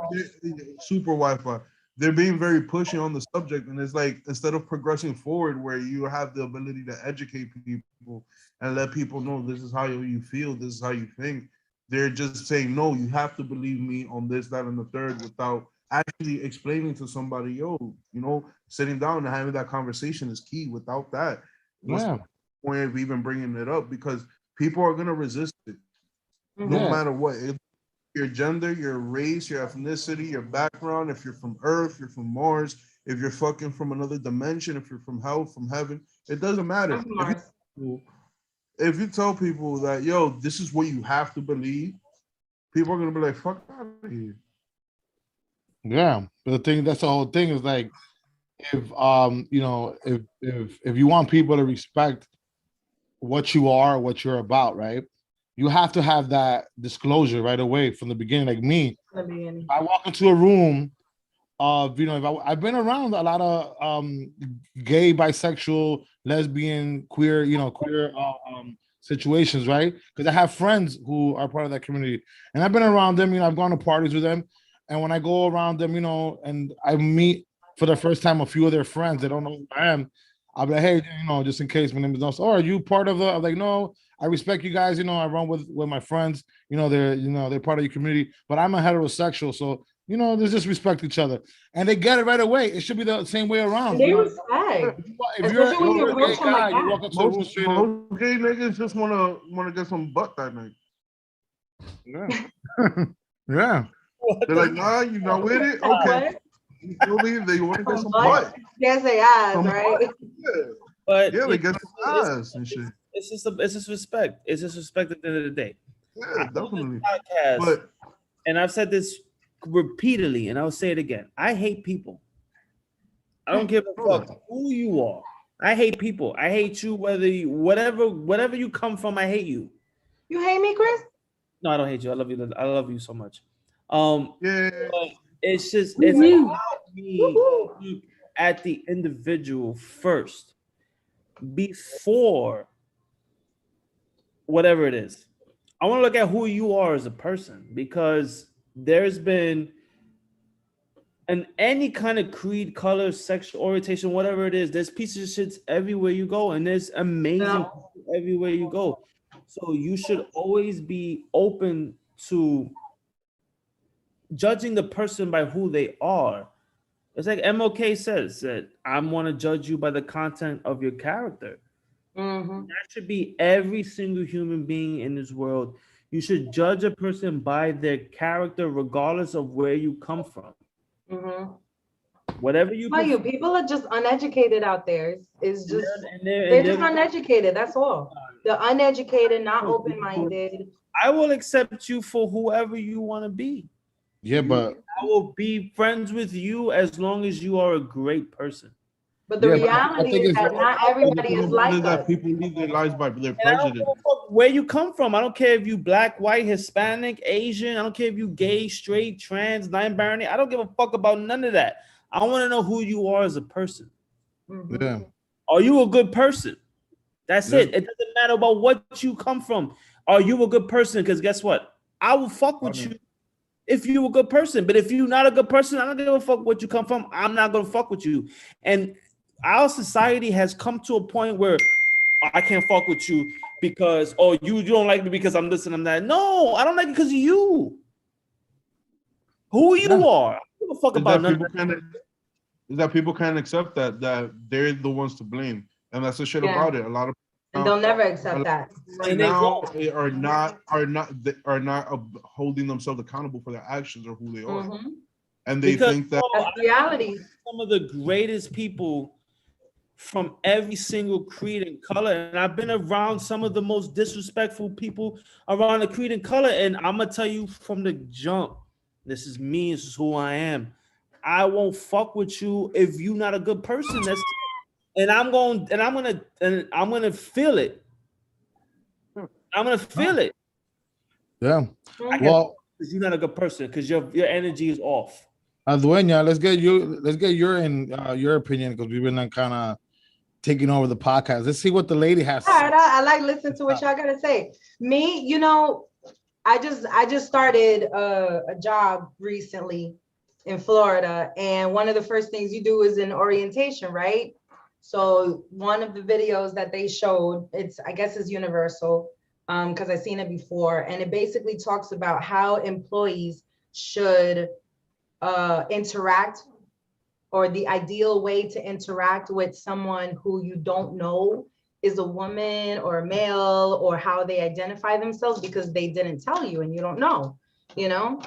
super Wi-Fi. They're being very pushy on the subject, and it's like instead of progressing forward, where you have the ability to educate people and let people know this is how you feel, this is how you think. They're just saying, no, you have to believe me on this, that, and the third, without actually explaining to somebody, yo, you know, sitting down and having that conversation is key. Without that, what's the point of even bringing it up? Because people are gonna resist it, no matter what. If your gender, your race, your ethnicity, your background, if you're from Earth, you're from Mars, if you're fucking from another dimension, if you're from hell, from heaven, it doesn't matter. If you tell people that, yo, this is what you have to believe, people are gonna be like, fuck out of here. Yeah, but that's the whole thing is like, if you know, if you want people to respect what you are, what you're about, right? You have to have that disclosure right away from the beginning. Like me, I walk into a room of, you know, I've been around a lot of gay, bisexual, lesbian, queer, you know, queer situations, right? Because I have friends who are part of that community, and I've been around them. You know, I've gone to parties with them, and when I go around them, you know, and I meet for the first time a few of their friends, they don't know who I am. I'll be like, hey, you know, just in case, my name is no. Oh, are you part of the? I'm like, no, I respect you guys. You know, I run with my friends. You know, they're part of your community, but I'm a heterosexual, so you know, there's just respect each other, and they get it right away. It should be the same way around. They you know? respect. If you're a gay guy, you walk up to a room straight up. Most gay niggas just wanna get some butt that night. Yeah. Yeah. They're like, nah, you not with it? Okay. You feel me? They want to get some butt. Yes, they ass, right? Yeah. But yeah, they get some ass and shit. It's just respect. It's just respect at the end of the day. Yeah, definitely. Podcast, and I've said this repeatedly, and I'll say it again. I hate people. I don't give a fuck who you are. I hate people. I hate you, whatever you come from. I hate you. You hate me, Chris? No, I don't hate you. I love you. I love you so much. Yeah. It's about me at the individual first, before whatever it is. I want to look at who you are as a person, because there's been any kind of creed, color, sexual orientation, whatever it is, there's pieces of shit everywhere you go, and there's amazing people everywhere you go. So you should always be open to judging the person by who they are. It's like MLK says that I want to judge you by the content of your character. That should be every single human being in this world. You should judge a person by their character, regardless of where you come from. Whatever you. People are just uneducated out there. It's just they're just uneducated. That's all. The uneducated, not open-minded. I will accept you for whoever you want to be. Yeah, but I will be friends with you as long as you are a great person. But the reality is that not everybody is like us. People live their lives by their prejudice. Where you come from, I don't care if you black, white, Hispanic, Asian. I don't care if you gay, straight, trans, non-binary. I don't give a fuck about none of that. I want to know who you are as a person. Yeah. Are you a good person? That's it. It doesn't matter about what you come from. Are you a good person? Because guess what? I will fuck with you if you're a good person. But if you're not a good person, I don't give a fuck what you come from. I'm not going to fuck with you. And our society has come to a point where I can't fuck with you because, you don't like me because I'm this and I'm that. No, I don't like it because of you. Who you are. I don't give a fuck about nothing. Is that people can't accept that they're the ones to blame. And that's the shit about it. A lot of and they'll never accept that. Right now, they are not holding themselves accountable for their actions or who they are, and they think that that's reality. Some of the greatest people from every single creed and color, and I've been around some of the most disrespectful people around the creed and color, and I'm gonna tell you from the jump, this is me. This is who I am. I won't fuck with you if you're not a good person. That's and I'm gonna feel it. I'm gonna feel it. Yeah. I guess Well, you're not a good person because your energy is off. Dueña, let's get your opinion because we've been kind of taking over the podcast. Let's see what the lady has. All right, I like listening to what y'all gotta say. Me, you know, I just started a job recently in Florida, and one of the first things you do is an orientation, right? So one of the videos that they showed, I guess it's universal, because I've seen it before, and it basically talks about how employees should interact, or the ideal way to interact with someone who you don't know is a woman or a male, or how they identify themselves because they didn't tell you and you don't know, you know?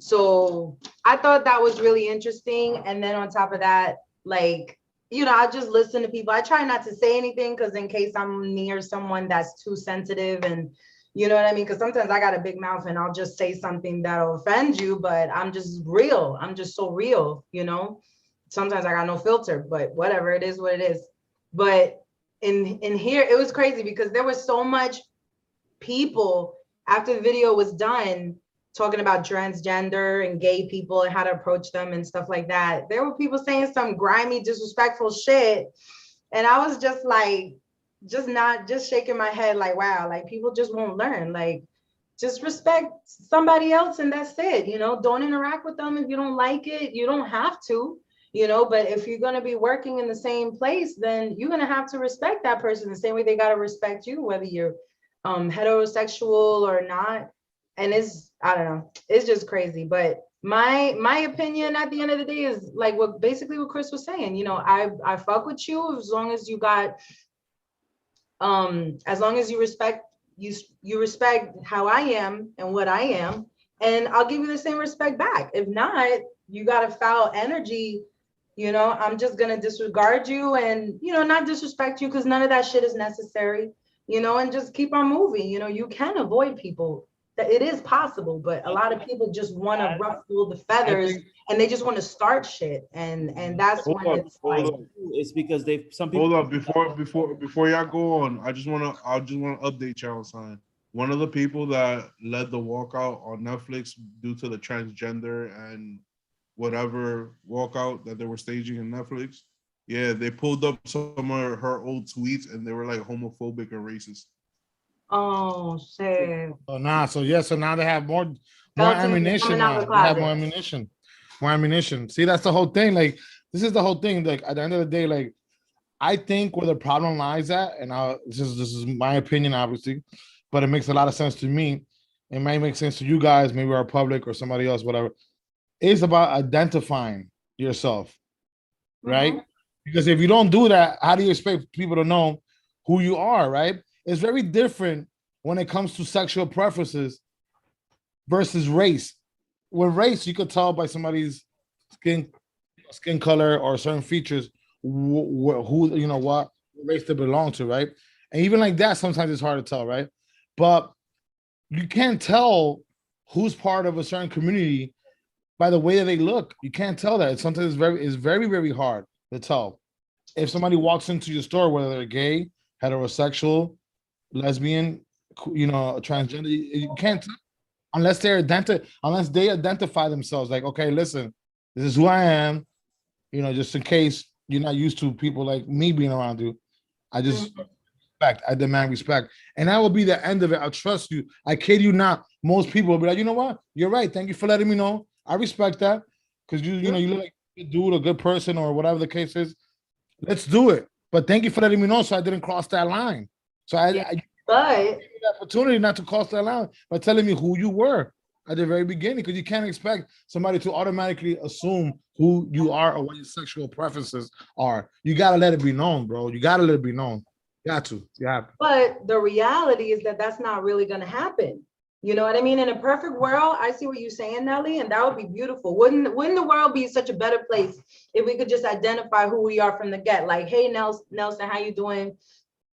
So I thought that was really interesting. And then on top of that, like, you know, I just listen to people. I try not to say anything because in case I'm near someone that's too sensitive, and you know what I mean? Because sometimes I got a big mouth and I'll just say something that'll offend you, but I'm just real. I'm just so real, you know? Sometimes I got no filter, but whatever, it is what it is. But in here, it was crazy because there was so much people after the video was done talking about transgender and gay people and how to approach them and stuff like that. There were people saying some grimy, disrespectful shit. And I was just like, just shaking my head like, wow, like people just won't learn. Like, just respect somebody else and that's it. You know, don't interact with them if you don't like it. You don't have to, you know, but if you're going to be working in the same place, then you're going to have to respect that person the same way they got to respect you, whether you're heterosexual or not. And I don't know, it's just crazy. But my opinion at the end of the day is like what Chris was saying. You know, I fuck with you as long as you got as long as you respect you respect how I am and what I am, and I'll give you the same respect back. If not, you got a foul energy, you know, I'm just gonna disregard you and, you know, not disrespect you because none of that shit is necessary, you know, and just keep on moving. You know, you can avoid people. That it is possible, but a lot of people just want to ruffle the feathers and they just want to start shit, and that's when it's like it's because some Hold people. up, before y'all go on, I just wanna update y'all on something. One of the people that led the walkout on Netflix due to the transgender and whatever walkout that they were staging in Netflix, yeah, they pulled up some of her old tweets and they were like homophobic and racist. oh shit. Oh, nah. So now they have more ammunition now. They have more ammunition. More ammunition. See, that's the whole thing. Like, this is the whole thing. Like, at the end of the day, like, I think where the problem lies at, and this is my opinion, obviously, but it makes a lot of sense to me. It might make sense to you guys, maybe our public or somebody else, whatever. It's about identifying yourself, right? Because if you don't do that, how do you expect people to know who you are, right? It's very different when it comes to sexual preferences versus race. With race, you could tell by somebody's skin color or certain features who you know what race they belong to, right? And even like that, sometimes it's hard to tell, right? But you can't tell who's part of a certain community by the way that they look. You can't tell that. Sometimes it's very, very hard to tell. If somebody walks into your store, whether they're gay, heterosexual, lesbian, you know, transgender, you can't tell unless they identify themselves. Like, okay, listen, this is who I am. You know, just in case you're not used to people like me being around you, I just respect. I demand respect, and that will be the end of it. I trust you. I kid you not. Most people will be like, you know what? You're right. Thank you for letting me know. I respect that because you know, you look like a good dude, a good person, or whatever the case is. Let's do it. But thank you for letting me know, so I didn't cross that line. So I gave you the opportunity not to cross that line by telling me who you were at the very beginning, because you can't expect somebody to automatically assume who you are or what your sexual preferences are. You gotta let it be known, bro. You gotta let it be known. You got to. You have to. But the reality is that that's not really going to happen. You know what I mean? In a perfect world, I see what you're saying, Nelly, and that would be beautiful. Wouldn't the world be such a better place if we could just identify who we are from the get? Like, hey, Nelson, how you doing?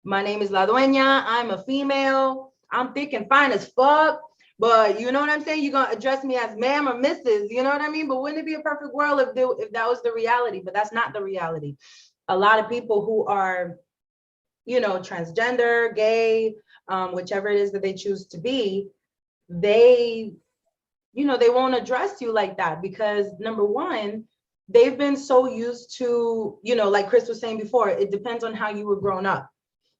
My name is La Dueña. I'm a female. I'm thick and fine as fuck. But you know what I'm saying? You're going to address me as ma'am or Mrs. You know what I mean? But wouldn't it be a perfect world if that was the reality? But that's not the reality. a lot of people who are, you know, transgender, gay, whichever it is that they choose to be, they, you know, they won't address you like that because number one, they've been so used to, you know, like Chris was saying before, it depends on how you were grown up.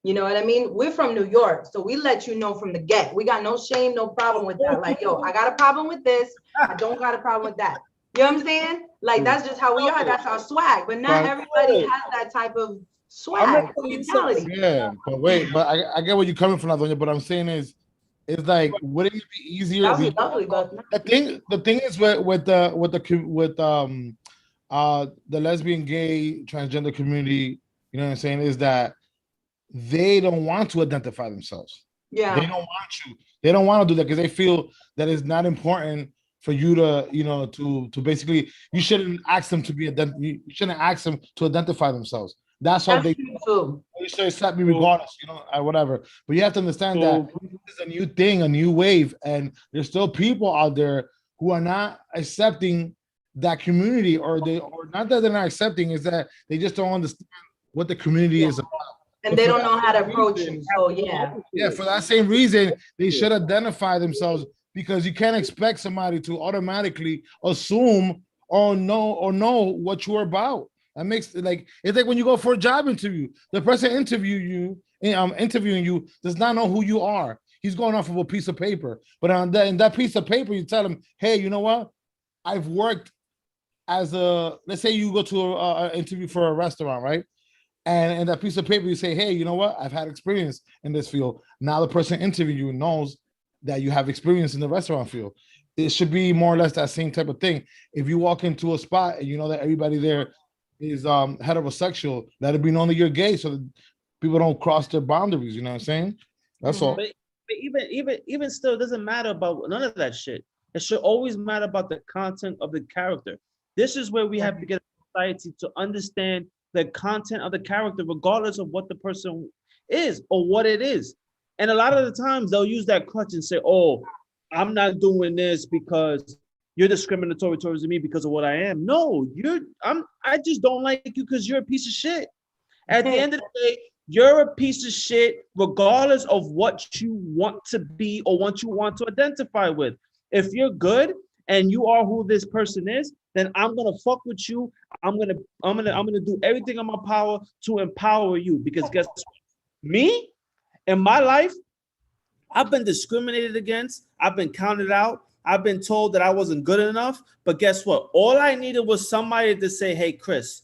You know what I mean? We're from New York, so we let you know from the get. We got no shame, no problem with that. Like, yo, I got a problem with this. I don't got a problem with that. You know what I'm saying? Like, that's just how we are. That's our swag. But not everybody has that type of swag mentality. Yeah, but wait, but I get where you're coming from, Adonia, but I'm saying is, it's like, wouldn't it be easier? That would be lovely, but the thing is with the lesbian, gay, transgender community, you know what I'm saying, is that they don't want to identify themselves. Yeah, they don't want to. They don't want to do that because they feel that it's not important for you to, you know, to basically, you shouldn't ask them to be you shouldn't ask them to identify themselves. That's how they should accept me regardless, you know, whatever. But you have to understand that this is a new thing, a new wave, and there's still people out there who are not accepting that community, or not that they're not accepting, is that they just don't understand what the community is about. And they don't know how to approach it. So yeah, for that same reason, they should identify themselves, because you can't expect somebody to automatically assume or know what you're about. That makes it's like when you go for a job interview, the person interviewing you does not know who you are. He's going off of a piece of paper, but in that piece of paper, you tell him, hey, you know what? I've worked as let's say you go to an interview for a restaurant, right? And in that piece of paper, you say, hey, you know what? I've had experience in this field. Now the person interviewing you knows that you have experience in the restaurant field. It should be more or less that same type of thing. If you walk into a spot and you know that everybody there is heterosexual, let it be known that you're gay, so that people don't cross their boundaries. You know what I'm saying? That's all. But even still, it doesn't matter about none of that shit. It should always matter about the content of the character. This is where we have to get society to understand the content of the character, regardless of what the person is or what it is. And a lot of the times they'll use that crutch and say, oh, I'm not doing this because you're discriminatory towards me because of what I am. No, I just don't like you because you're a piece of shit. At the end of the day, you're a piece of shit, regardless of what you want to be or what you want to identify with. If you're good and you are who this person is, then I'm gonna fuck with you. I'm gonna do everything in my power to empower you. Because guess what? Me, in my life, I've been discriminated against. I've been counted out. I've been told that I wasn't good enough. But guess what? All I needed was somebody to say, hey, Chris,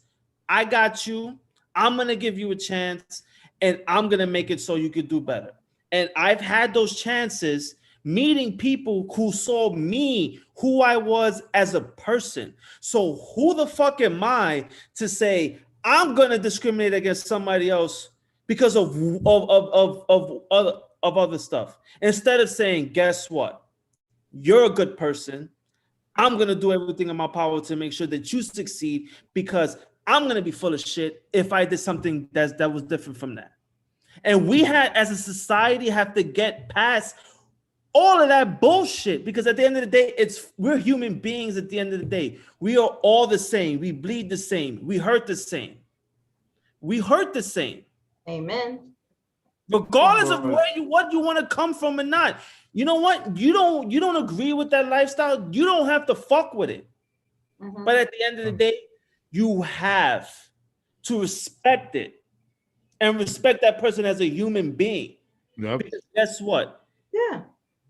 I got you. I'm gonna give you a chance, and I'm gonna make it so you could do better. And I've had those chances meeting people who saw me, who I was as a person. So who the fuck am I to say I'm gonna discriminate against somebody else because of other stuff? Instead of saying, guess what? You're a good person. I'm gonna do everything in my power to make sure that you succeed, because I'm gonna be full of shit if I did something that was different from that. And we as a society, have to get past all of that bullshit, because at the end of the day, we're human beings. At the end of the day, we are all the same. We bleed the same. We hurt the same. We hurt the same. Amen. Regardless of what you want to come from or not. You know what? You don't agree with that lifestyle. You don't have to fuck with it. Mm-hmm. But at the end of the day, you have to respect it and respect that person as a human being. Yep. Because guess what? Yeah.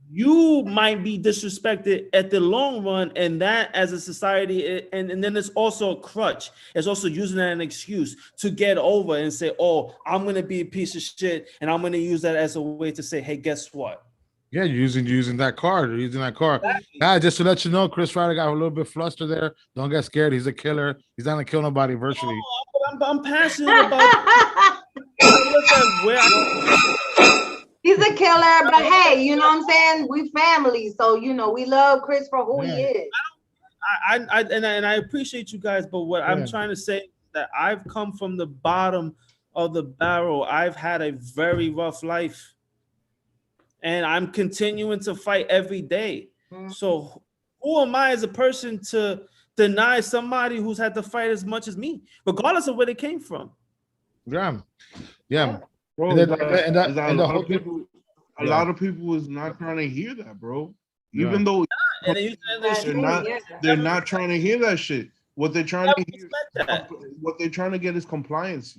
You might be disrespected at the long run, and that as a society, and then it's also a crutch. It's also using that as an excuse to get over and say, oh, I'm going to be a piece of shit, and I'm going to use that as a way to say, hey, guess what? Yeah, you're using that card. You're using that card. Exactly. Just to let you know, Chris Ryder got a little bit flustered there. Don't get scared. He's a killer. He's not going to kill nobody virtually. No, I'm passionate about He's a killer, but hey, you know what I'm saying? We family, so you know we love Chris for who he is. I appreciate you guys, but what I'm trying to say is that I've come from the bottom of the barrel. I've had a very rough life, and I'm continuing to fight every day. Mm-hmm. So who am I as a person to deny somebody who's had to fight as much as me, regardless of where they came from? Yeah, yeah. Bro, And then, is that and the whole thing, a yeah, lot of people is not trying to hear that, bro. yeah, Even though And then you they're not they're not trying to hear that shit. What they're trying to hear, that. what they're trying to get is compliance.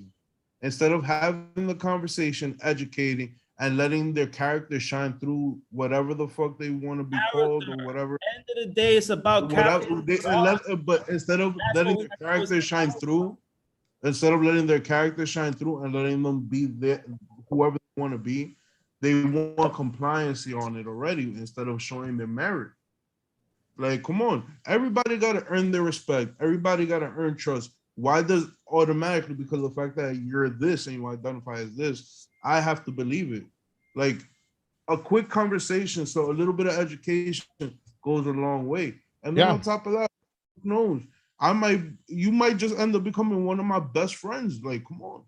Instead of having the conversation, educating, and letting their character shine through whatever the fuck they want to be called or whatever. End of the day, it's about Whatever character. but instead of That's letting what we their have to character shine through, instead of letting their character shine through and letting them be there, whoever they want to be, they want compliancy on it already instead of showing their merit. Like, come on, everybody got to earn their respect. Everybody got to earn trust. Why does automatically, because of the fact that you're this and you identify as this, I have to believe it? Like, a quick conversation, so a little bit of education goes a long way. And then on top of that, who knows? You might just end up becoming one of my best friends. Like, come on.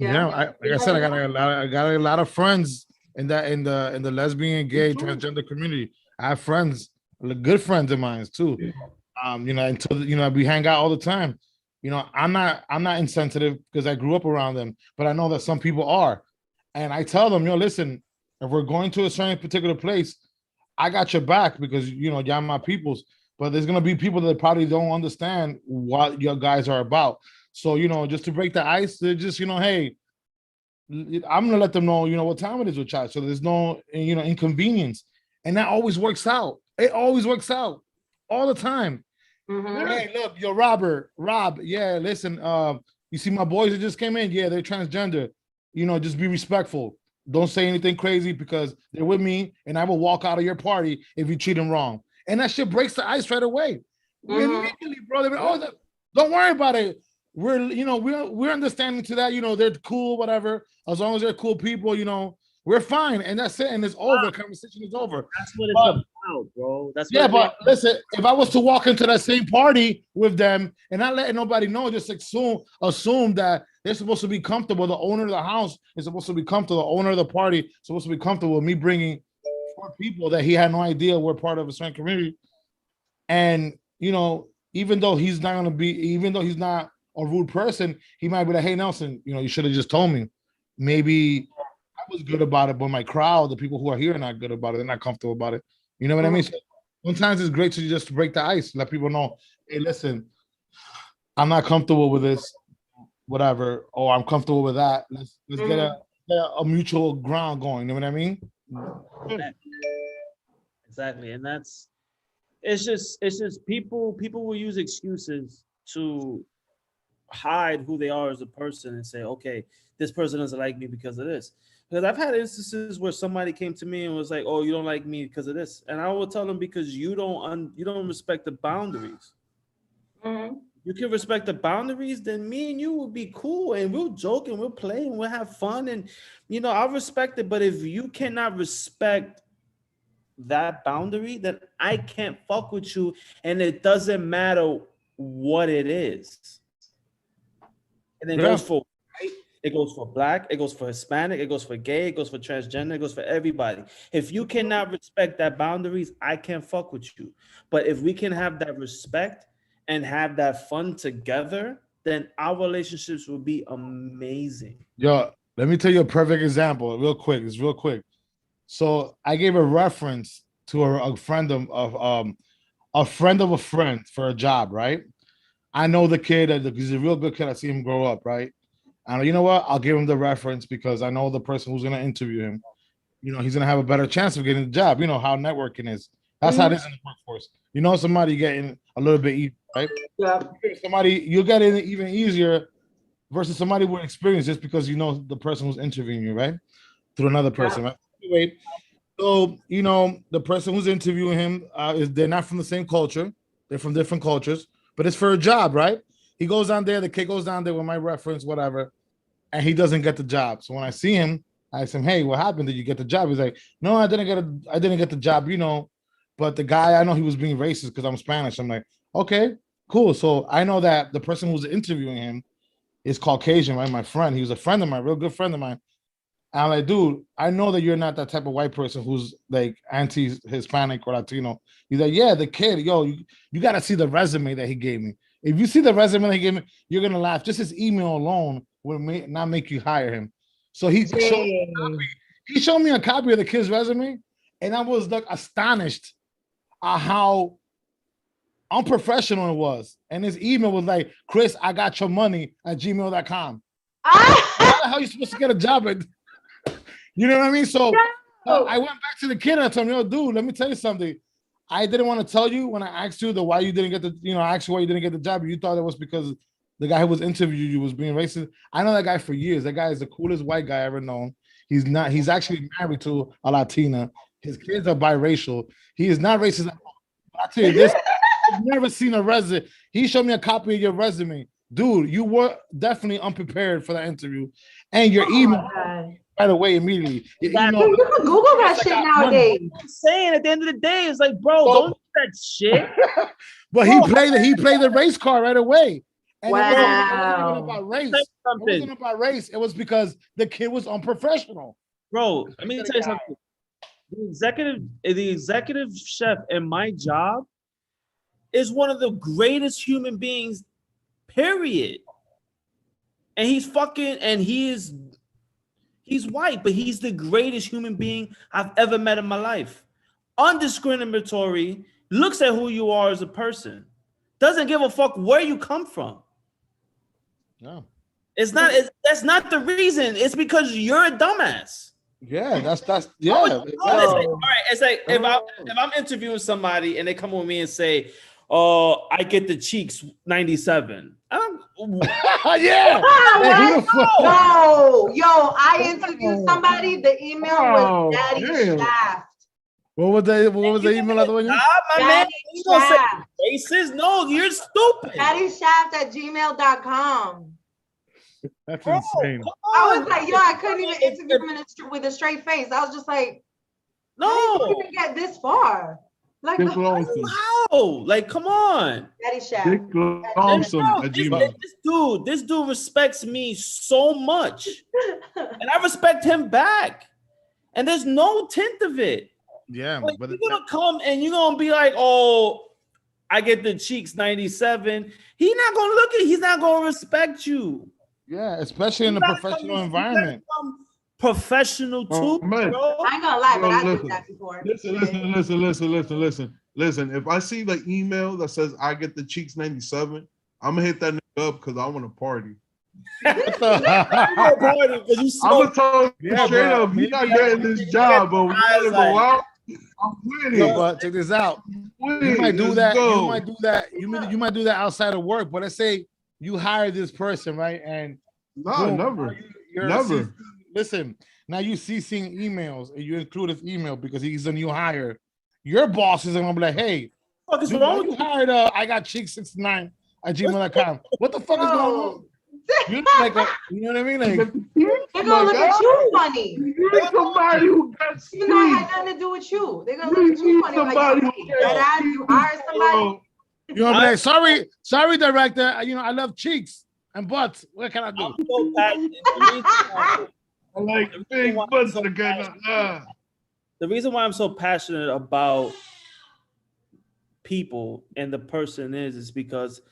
yeah. Like I said, I got a lot of friends in the lesbian, gay, transgender community. I have friends, good friends of mine too. Until we hang out all the time. I'm not insensitive because I grew up around them, but I know that some people are, and I tell them, listen, if we're going to a certain particular place, I got your back because y'all my peoples. But there's gonna be people that probably don't understand what your guys are about. So just to break the ice, they're just hey, I'm gonna let them know what time it is with y'all, so there's no inconvenience, and that always works out. It always works out all the time. Hey, look, yo, Rob, yeah, listen, you see my boys that just came in, yeah, they're transgender. Just be respectful. Don't say anything crazy because they're with me, and I will walk out of your party if you treat them wrong. And that shit breaks the ice right away. Immediately, bro. Don't worry about it. We're understanding to that. They're cool, whatever. As long as they're cool people, we're fine, and that's it. And it's over. The conversation is over. That's what it's about, bro. That's what but listen, if I was to walk into that same party with them and not letting nobody know, just assume that they're supposed to be comfortable. The owner of the house is supposed to be comfortable. The owner of the party is supposed to be comfortable with me bringing 4 people that he had no idea were part of a certain community. And even though he's not a rude person, he might be like, hey Nelson, you should have just told me. Maybe I was good about it, but my crowd, the people who are here, are not good about it. They're not comfortable about it. You know what I mean? So sometimes it's great to just break the ice, let people know, hey, listen, I'm not comfortable with this, whatever, or I'm comfortable with that. Let's get a mutual ground going. You know what I mean? Exactly, and it's just people will use excuses to hide who they are as a person and say, okay, this person doesn't like me because of this. Because I've had instances where somebody came to me and was like, oh, you don't like me because of this, and I will tell them, because you don't respect the boundaries. You can respect the boundaries, then me and you will be cool, and we'll joke and we'll play and we'll have fun, and I'll respect it. But if you cannot respect that boundary, then I can't fuck with you, and it doesn't matter what it is. And it goes for white, it goes for black, it goes for Hispanic, it goes for gay, it goes for transgender, it goes for everybody. If you cannot respect that boundaries, I can't fuck with you. But if we can have that respect and have that fun together, then our relationships will be amazing. Yo, let me tell you a perfect example, real quick. It's real quick. So I gave a reference to a friend of a friend of a friend for a job, right? I know the kid, he's a real good kid. I see him grow up, right? And you know what? I'll give him the reference because I know the person who's going to interview him. He's going to have a better chance of getting the job. You know how networking is. That's how it is in the workforce. Somebody getting a little bit easier, right? Yeah. Somebody, you'll get in even easier versus somebody with experience just because the person who's interviewing you, right? Through another person, right? Anyway, so the person who's interviewing him they're not from the same culture. They're from different cultures, but it's for a job, right? He goes down there, the kid goes down there with my reference, whatever, and he doesn't get the job. So when I see him, I ask him, hey, what happened? Did you get the job? He's like, no, I didn't get the job, but the guy, I know he was being racist because I'm Spanish. I'm like, okay, cool. So I know that the person who's interviewing him is Caucasian, right? My friend, he was a friend of mine, real good friend of mine. And I'm like, dude, I know that you're not that type of white person who's like anti-Hispanic or Latino. He's like, yeah, the kid, yo, you got to see the resume that he gave me. If you see the resume that he gave me, you're going to laugh. Just his email alone would not make you hire him. So he showed me a copy of the kid's resume, and I was like astonished at how unprofessional it was. And his email was like, Chris, I got your money at gmail.com. How the hell are you supposed to get a job at? You know what I mean? So I went back to the kid and I told him, yo, dude, let me tell you something. I didn't want to tell you when I asked you why you didn't get the, I asked you why you didn't get the job. You thought it was because the guy who was interviewing you was being racist. I know that guy for years. That guy is the coolest white guy I ever known. He's not, he's actually married to a Latina. His kids are biracial. He is not racist at all. But I tell you this, I've never seen a resume. He showed me a copy of your resume. Dude, you were definitely unprepared for that interview. And your email right away immediately. You can Google that shit nowadays. I'm saying at the end of the day, it's like, bro, don't do that shit. But he played the race card right away. And wow. It wasn't about race. It wasn't about race. It was because the kid was unprofessional. Bro, let me tell you something. The executive chef in my job is one of the greatest human beings, period. And he's white, but he's the greatest human being I've ever met in my life. Undiscriminatory, looks at who you are as a person. Doesn't give a fuck where you come from. No. That's not the reason. It's because you're a dumbass. Yeah, that's yeah. Exactly. All right, it's like if I'm interviewing somebody and they come with me and say, "Oh, I get the cheeks 97." Yeah. Yo, I interviewed somebody. The email was Daddy Shaft. What was the email other one? My man, you don't say racist. No, you're stupid. DaddyShaft@gmail.com. That's insane. I was like, yo, I couldn't even interview him with a straight face. I was just like, no, I didn't even get this far. Like, wow, like, come on. Daddy Shaft. This dude respects me so much, and I respect him back. And there's no tint of it. Yeah, like, but you're gonna come and you're gonna be like, oh, I get the cheeks 97. He's not gonna respect you. Yeah, especially in a professional environment. Professional too, bro. I ain't gonna lie, but I did that before. Listen. If I see the email that says I get the cheeks 97, I'm gonna hit that nigga up because I want to party. I'm gonna tell you straight up, you're not getting this job, but we gotta go out. I'm with it. But check this out. You might do that. You might do that. You might do that outside of work. But let's say you hire this person, right? And never. Listen, now you CCing emails and you include his email because he's a new hire. Your boss is gonna be like, hey, what is wrong? You hired I got cheeks69 at gmail.com. What the fuck is going on? You know what I mean? Like, they're gonna look at you funny. Somebody who got even though it had nothing to do with you. They're gonna look at you funny. Like, you hire somebody. You're gonna be like, sorry, director. I love cheeks and butts. What can I do? I like big butts again. The reason why I'm so passionate about people and the person is because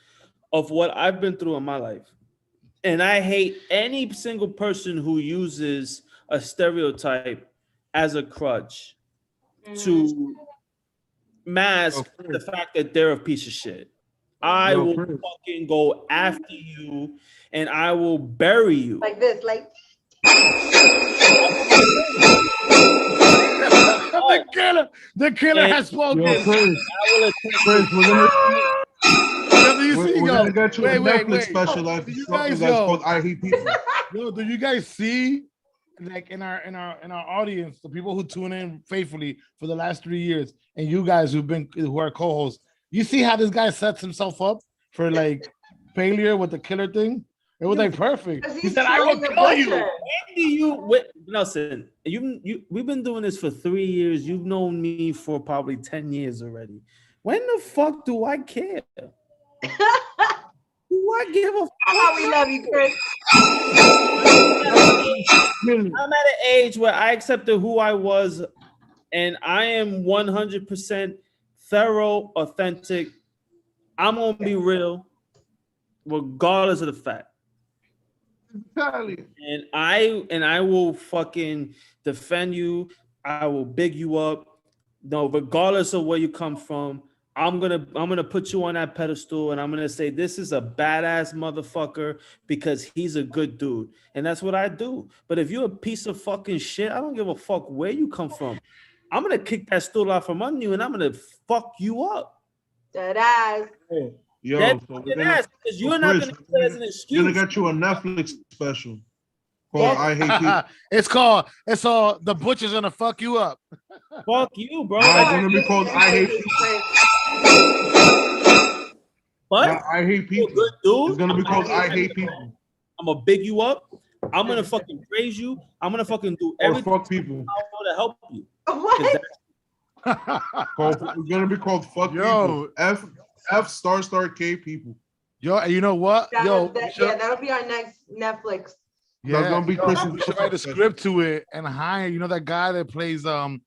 of what I've been through in my life. And I hate any single person who uses a stereotype as a crutch to mask the fact that they're a piece of shit. I will fucking go after you and I will bury you. Like this, like. The killer has spoken. We're gonna get you a Netflix special called I Hate People. Yo, do you guys see, like in our audience, the people who tune in faithfully for the last 3 years, and you guys who are co-hosts, you see how this guy sets himself up for like failure with the killer thing? It was like perfect. He said, "I will kill you." When do you, Nelson? We've been doing this for 3 years. You've known me for probably 10 years already. When the fuck do I care? Do I give a fuck? How we love you, Chris. I'm at an age where I accepted who I was, and I am 100% thorough, authentic. I'm gonna be real, regardless of the fact. And I will fucking defend you. I will big you up. No, regardless of where you come from, I'm gonna put you on that pedestal, and I'm gonna say this is a badass motherfucker because he's a good dude, and that's what I do. But if you're a piece of fucking shit, I don't give a fuck where you come from. I'm gonna kick that stool out from under you, and I'm gonna fuck you up. That ass. Yo, That so fucking ass, because you're not gonna use that as an excuse. We're gonna get you a Netflix special called I Hate People. It's all the butcher's gonna fuck you up. Fuck you, bro. It's gonna be called I Hate People. But I Hate People. Good dude. It's gonna be called I Hate People. I'm gonna big you up. I'm gonna fucking praise you. I'm gonna fucking do everything fuck people to help you. What? It's gonna be called Fuck People. F star K People. Yo, you know what? That'll be our next Netflix. Yeah, that's gonna be Chris's. We should write a script to it and hire. You know that guy that plays the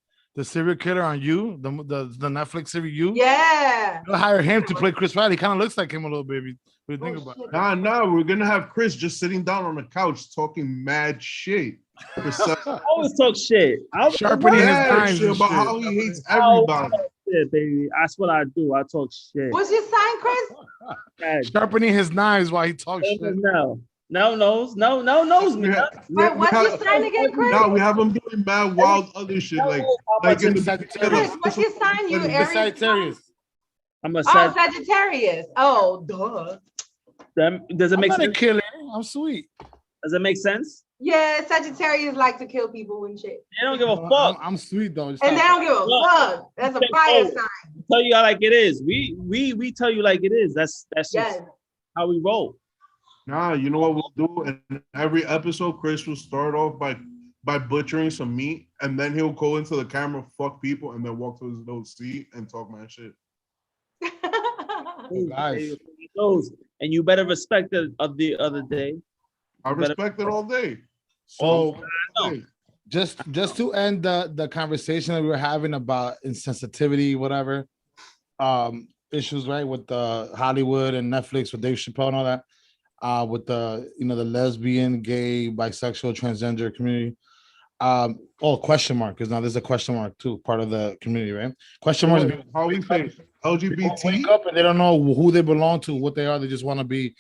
serial killer on You, the Netflix series You. Yeah. We'll hire him to play Chris Riley. He kind of looks like him a little bit. What do you think about it? Nah, we're gonna have Chris just sitting down on the couch talking mad shit. I always talk shit. Sharpening his knives shit about how he hates everybody. Shit, baby. That's what I do. I talk shit. What's your sign, Chris? Sharpening his knives while he talks shit. No knows me. What's your sign again, Chris? No, we have him doing mad wild other shit like in the Chris, what's your sign? You Sagittarius. I'm a Sagittarius. Oh, duh. Does it make sense? I'm not a killer. I'm sweet. Does it make sense? Yeah, Sagittarius like to kill people and shit. They don't give a fuck. I'm sweet though. And they don't give a fuck. That's a fire sign. Tell you like it is. We tell you like it is. That's just how we roll. Nah, you know what we'll do? In every episode, Chris will start off by butchering some meat, and then he'll go into the camera, fuck people, and then walk to his little seat and talk my shit. Guys. And you better respect it of the other day. I respect it all day. So just to end the conversation that we were having about insensitivity, whatever, issues, right, with the Hollywood and Netflix with Dave Chappelle and all that, with the the lesbian, gay, bisexual, transgender community. Question mark, because now there's a question mark too, part of the community, right? Question mark. How we say LGBT? Wake up and they don't know who they belong to, what they are. They just want to be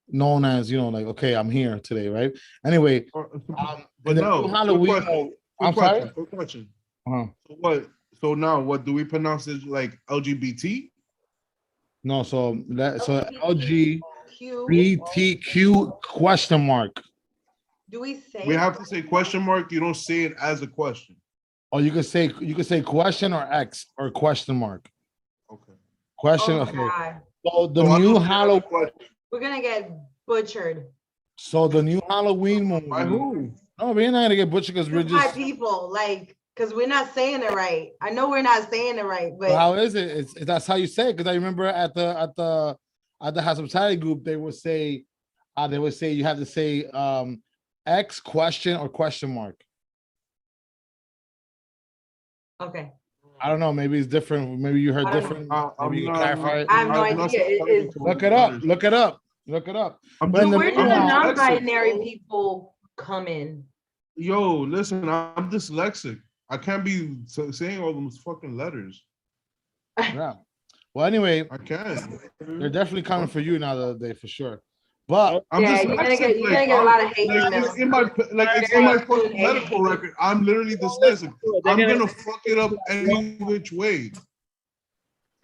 known as, like, okay, I'm here today, right? Anyway, but no, Halloween. Quick question. So now what do we pronounce it like LGBT? No, so LGBTQ question mark. Do we say? We have to say question mark. You don't say it as a question. Oh, you could say question or X or question mark. Okay. Question. Okay. God. So the new Halloween. We're gonna get butchered. So the new Halloween movie. By who? No, we're not gonna get butchered because we're just by people, because we're not saying it right. I know we're not saying it right, but how is it? That's how you say it. Because I remember at the hospitality group, they would say you have to say X question or question mark. Okay. I don't know. Maybe it's different. Maybe you heard different. Maybe you can clarify it. I have no idea. Look it up. Look it up. Look it up. Where did the non-binary people come in? Yo, listen, I'm dyslexic. I can't be saying all those fucking letters. Yeah. Well, anyway, I can. They're definitely coming for you now the other day for sure. But you're gonna get a lot of hate emails. It's in my fucking medical record. I'm literally dyslexic. I'm gonna fuck it up any which way.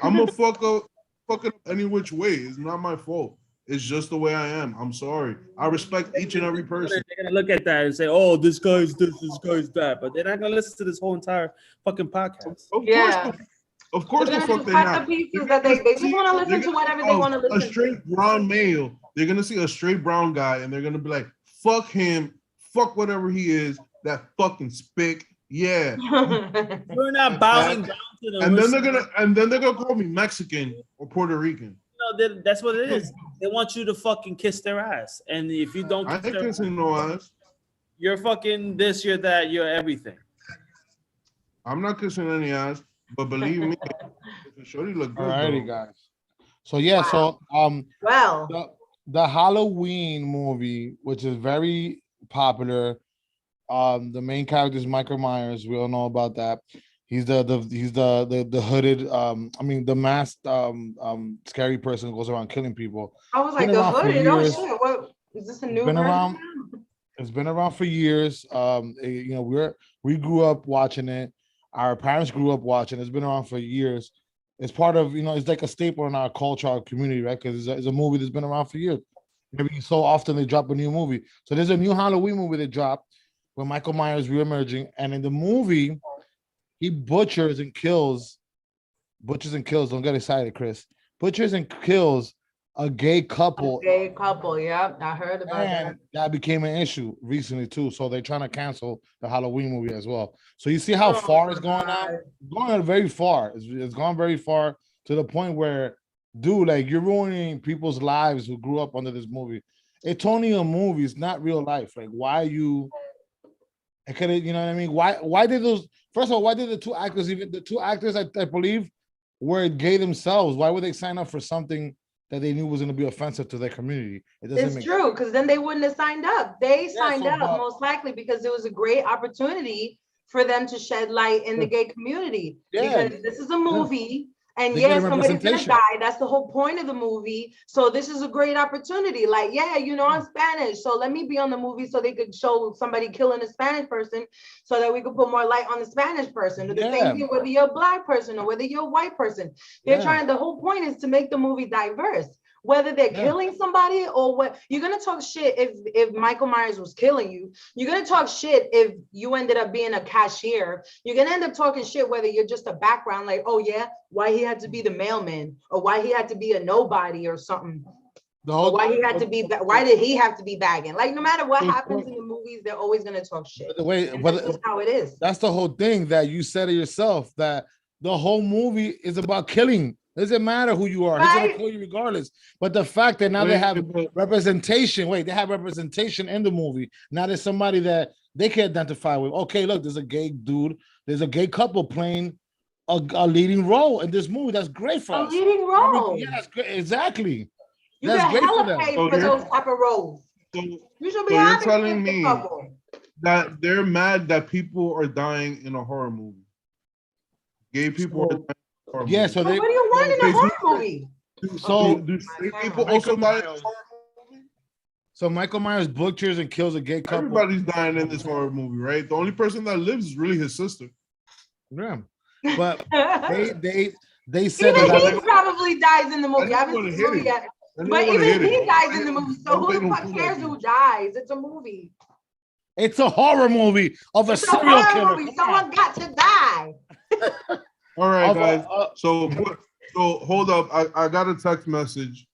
I'm gonna fuck it up any which way. It's not my fault. It's just the way I am. I'm sorry. I respect each and every person. They're gonna look at that and say, "Oh, this guy's this guy's that," but they're not gonna listen to this whole entire fucking podcast. Of course, the fuck they're not. They just want to listen to whatever they want to listen to. A straight brown male, they're gonna see a straight brown guy, and they're gonna be like, "Fuck him, fuck whatever he is, that fucking spick." Yeah. We're not bowing down to them. And then they're gonna call me Mexican or Puerto Rican. That's what it is. They want you to fucking kiss their ass, and if you don't, I ain't kissing no ass. You're fucking this, you're that, you're everything. I'm not kissing any ass. But believe me, shorty look good. Alrighty, guys. So yeah, wow. so the Halloween movie, which is very popular. The main character is Michael Myers. We all know about that. He's the hooded the masked scary person who goes around killing people. I was like, the hooded. Oh shit! What is this a new Been version? around. It's been around for years. We grew up watching it. Our parents grew up watching it. It's been around for years. It's part of, it's like a staple in our culture, our community, right? Because it's a movie that's been around for years. Maybe so often they drop a new movie. So there's a new Halloween movie that dropped where Michael Myers reemerging. And in the movie, he butchers and kills, don't get excited, Chris. Butchers and kills a gay couple. Yep. I heard about that. That became an issue recently too. So they're trying to cancel the Halloween movie as well. So you see how far it's going on? It's going on very far. It's gone very far to the point where, dude, like you're ruining people's lives who grew up under this movie. It's only a movie, it's not real life. Like, why you I could have, you know what I mean? Why did those first of all, why did the two actors I believe were gay themselves? Why would they sign up for something that they knew was going to be offensive to their community? It's true, because then they wouldn't have signed up. They signed up most likely because it was a great opportunity for them to shed light in the gay community. Because this is a movie, and somebody's gonna die. That's the whole point of the movie. So this is a great opportunity. Like, I'm Spanish, so let me be on the movie so they could show somebody killing a Spanish person, so that we could put more light on the Spanish person. Or the same thing whether you're a black person or whether you're a white person. They're trying. The whole point is to make the movie diverse. Whether they're killing somebody or what, you're gonna talk shit if Michael Myers was killing you. You're gonna talk shit if you ended up being a cashier. You're gonna end up talking shit whether you're just a background, like, oh yeah, why he had to be the mailman, or why he had to be a nobody or something. Why did he have to be bagging? Like, no matter what happens in the movies, they're always gonna talk shit. That's how it is. That's the whole thing that you said it yourself, that the whole movie is about killing. Doesn't matter who you are. He's gonna kill you regardless. But the fact that now they have representation. They have representation in the movie. Now there's somebody that they can identify with. Okay, look, there's a gay dude. There's a gay couple playing a leading role in this movie. That's great for us. A leading role. Yeah, that's great. Exactly. You get hella paid for those type of roles. You should be happy. You're telling me that they're mad that people are dying in a horror movie. Gay people are dying. Yeah, so what do you want in a horror movie? So do straight people also die in this horror movie? So Michael Myers butchers and kills a gay couple. Everybody's dying in this horror movie, right? The only person that lives is really his sister. Yeah, but they said even he probably dies in the movie. I haven't seen the movie yet, but even he dies in the movie. So who the fuck cares who dies? It's a movie. It's a horror movie of a serial killer. Someone got to die. All right, guys. So hold up. I got a text message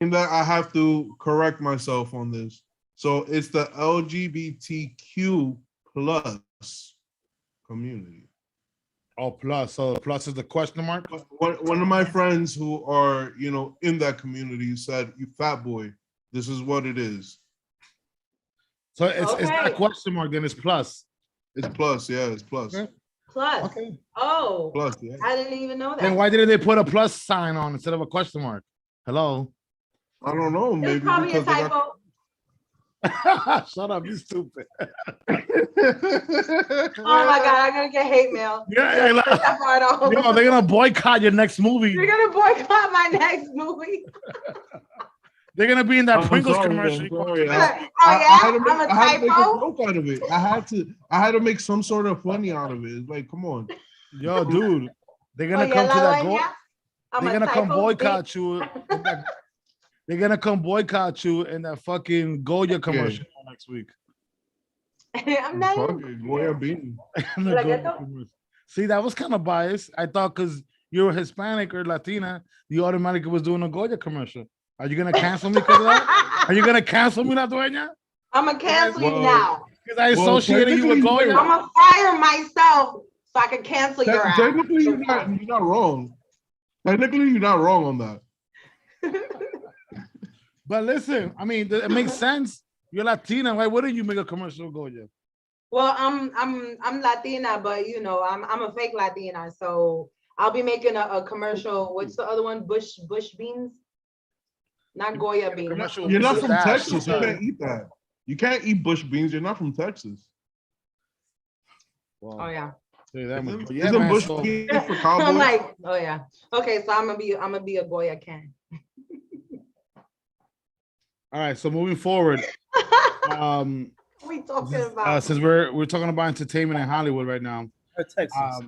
in that I have to correct myself on this. So it's the LGBTQ plus community. Oh, plus. So plus is the question mark? One of my friends who are, in that community said, "You fat boy, this is what it is." So it's not a question mark, then it's plus. It's plus, yeah, it's plus. Okay. Plus. Okay. Oh. Plus, yeah. I didn't even know that. Then why didn't they put a plus sign on instead of a question mark? Hello? I don't know. Maybe it's probably a typo. Shut up, you stupid. Oh my God, I'm gonna get hate mail. Yeah, they're gonna boycott your next movie. You're gonna boycott my next movie. They're gonna be in that Pringles commercial. I had to make a joke out of it. I had to make some sort of funny out of it. It's like, come on. Yo, dude. They're gonna come to that they're gonna come boycott you. They're gonna come boycott you in that fucking Goya commercial next week. I'm not Goya bean. See, that was kind of biased. I thought because you're Hispanic or Latina, you automatically was doing a Goya commercial. Are you gonna cancel me because of that? Are you gonna cancel me, La Dueña? I'm gonna cancel you now. Because I associated you with Goya. I'm gonna fire myself so I can cancel your ass. Technically, you're not wrong. Technically, you're not wrong on that. But listen, I mean, it makes sense. You're Latina. Why wouldn't you make a commercial with Goya? Well, I'm Latina, but I'm a fake Latina, so I'll be making a commercial. What's the other one? Bush beans. not Goya beans. You're not from Texas. You can't eat that. You can't eat bush beans. You're not from Texas. Wow. Oh yeah. Isn't bush beans for cowboys? I'm like, oh yeah. Okay, so I'm gonna be a Goya can. All right, so moving forward, What are we talking about? since we're talking about entertainment in Hollywood right now, Texas.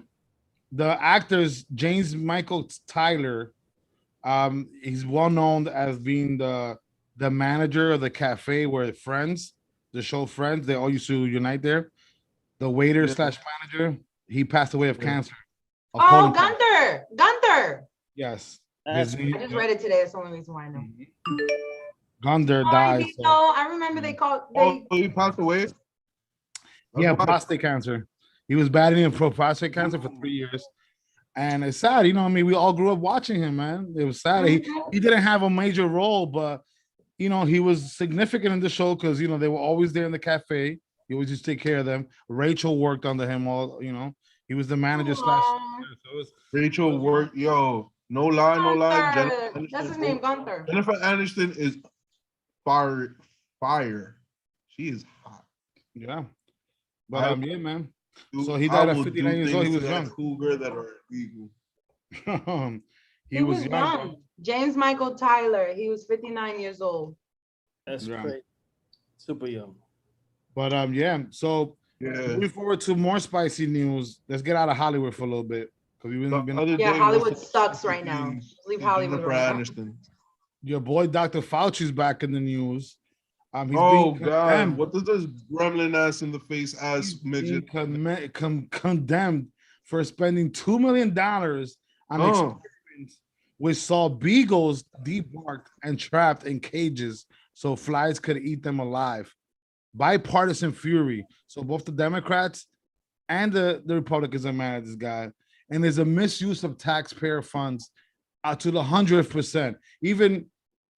the actors James Michael Tyler, he's well known as being the manager of the cafe where Friends, the show Friends, they all used to unite there. The waiter slash manager, he passed away of cancer. Oh, Gunther. Yes. I just read it today. That's the only reason why I know. Gunther died. So. I remember they called. He passed away. Yeah, prostate cancer. He was battling prostate cancer for 3 years. And it's sad, you know what I mean? We all grew up watching him, man. It was sad. He didn't have a major role, but, you know, he was significant in the show because, you know, they were always there in the cafe. He always just take care of them. Rachel worked under him all, you know. He was the manager slash. Rachel worked, no lie. That's his name, Gunther. Jennifer Aniston is fire. She is hot. Yeah. But yeah, man. So he died at 59 years old. He was young. Cougar that are illegal. he was young. James Michael Tyler. He was 59 years old. That's great. Super young. But yeah. So moving forward to more spicy news. Let's get out of Hollywood for a little bit. Hollywood sucks right now. Leave Hollywood right now. Your boy Dr. Fauci's back in the news. He's God! What does this gremlin ass in the face ass midget condemned for spending $2 million on experiments which saw beagles debarked and trapped in cages so flies could eat them alive? Bipartisan fury. So both the Democrats and the Republicans are mad at this guy, and there's a misuse of taxpayer funds to the 100%. Even,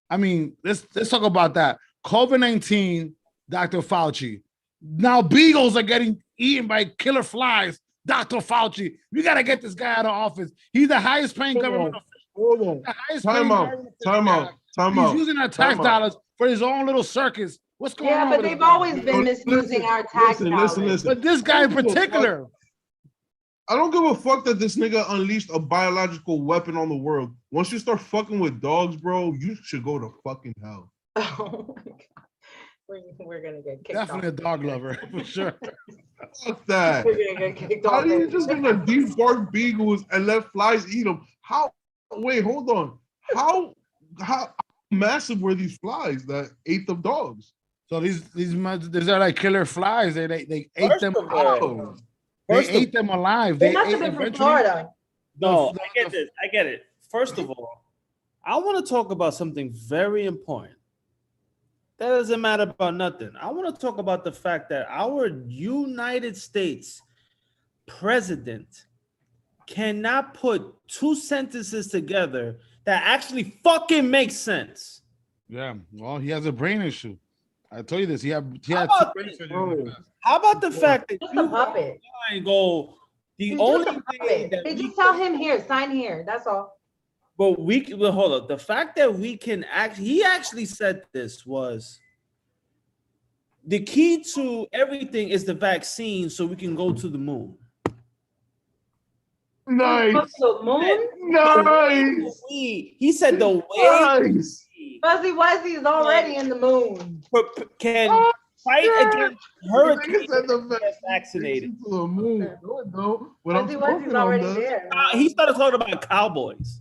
I mean, let's talk about that. COVID-19, Dr. Fauci. Now beagles are getting eaten by killer flies. Dr. Fauci, you got to get this guy out of office. He's the highest paying government official. Time out. He's using our tax dollars for his own little circus. What's going on? Yeah, but they've always been misusing our tax dollars. Listen. But this guy in particular. I don't give a fuck that this nigga unleashed a biological weapon on the world. Once you start fucking with dogs, bro, you should go to fucking hell. Oh my God. We're gonna get kicked Definitely off. a dog lover, for sure. Fuck that. We're gonna get kicked How off. are you just gonna debark beagles and let flies eat them? How? Wait, hold on. How massive were these flies that ate the dogs? So these are like killer flies. They ate them alive. They ate them alive. They must have been from Florida. No, I get it. First of all, I want to talk about something very important. That doesn't matter about nothing. I want to talk about the fact that our United States president cannot put two sentences together that actually fucking make sense. Yeah, well, he has a brain issue. I told you this. He had two brain surgeries. How about the fact that Just a puppet. Go the He's only just a thing puppet. that They just tell him here, sign here. That's all. But hold up. The fact that we can he actually said this was the key to everything is the vaccine, so we can go to the moon. Nice. The moon? Nice. He said the way Fuzzy Wuzzy is already in the moon. Can fight against hurricanes get vaccinated. To the moon. No. Fuzzy Wuzzy's already there. He started talking about cowboys.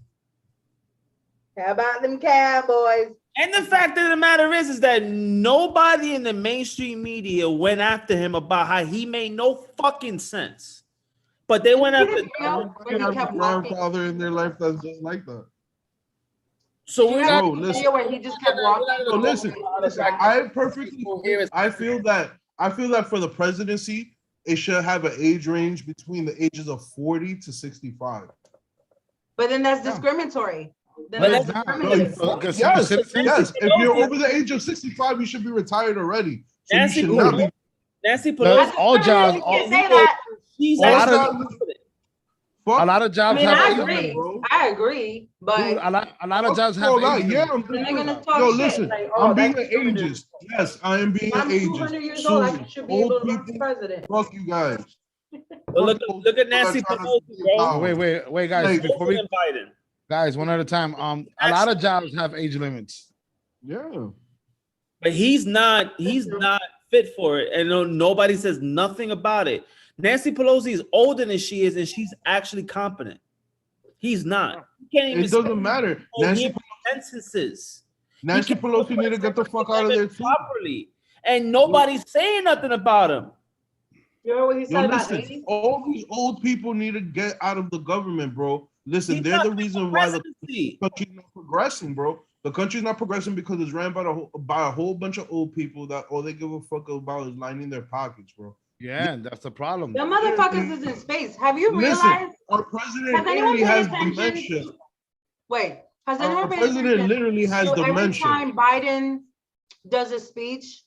How about them cowboys? And the fact of the matter is that nobody in the mainstream media went after him about how he made no fucking sense. But they went after a grandfather in their life that's just like that. So we're not where he just kept walking. So listen, I feel that for the presidency, it should have an age range between the ages of 40 to 65. But then that's discriminatory. Yes. If you're over the age of 65, you should be retired already. So Nancy Pelosi, all jobs, she's A lot of jobs have I age agree. limits, bro. I agree, but Dude, a lot of jobs have Oh, age yeah, limits. then they're gonna talk yo, shit. listen, Like, I'm being that's an ageist. Yes, I am being If an I'm 200 ageist. years old, I should be able Old to run for people, president. fuck you guys. But look at Nancy People that are trying Pelosi, to bro. So wait, guys. Like, Before we, President Biden. guys, one at a time. A lot of jobs have age limits. Yeah. But he's not fit for it, and nobody says nothing about it. Nancy Pelosi is older than she is, and she's actually competent. He's not. He can't even It doesn't matter. Sentences. Nancy Pelosi need to get the fuck out of there too. Properly, and nobody's saying nothing about him. You know what he said about listen, all these old people need to get out of the government, bro. Listen, they're the reason why the country's not progressing, bro. The country's not progressing because it's ran by a whole bunch of old people that all they give a fuck about is lining their pockets, bro. Yeah, that's the problem. The motherfuckers is in space. Have you Listen, realized? our president Has anyone literally paid has attention? dementia. Wait, has Our anyone paid president attention? literally has So every dementia. time Biden does a speech,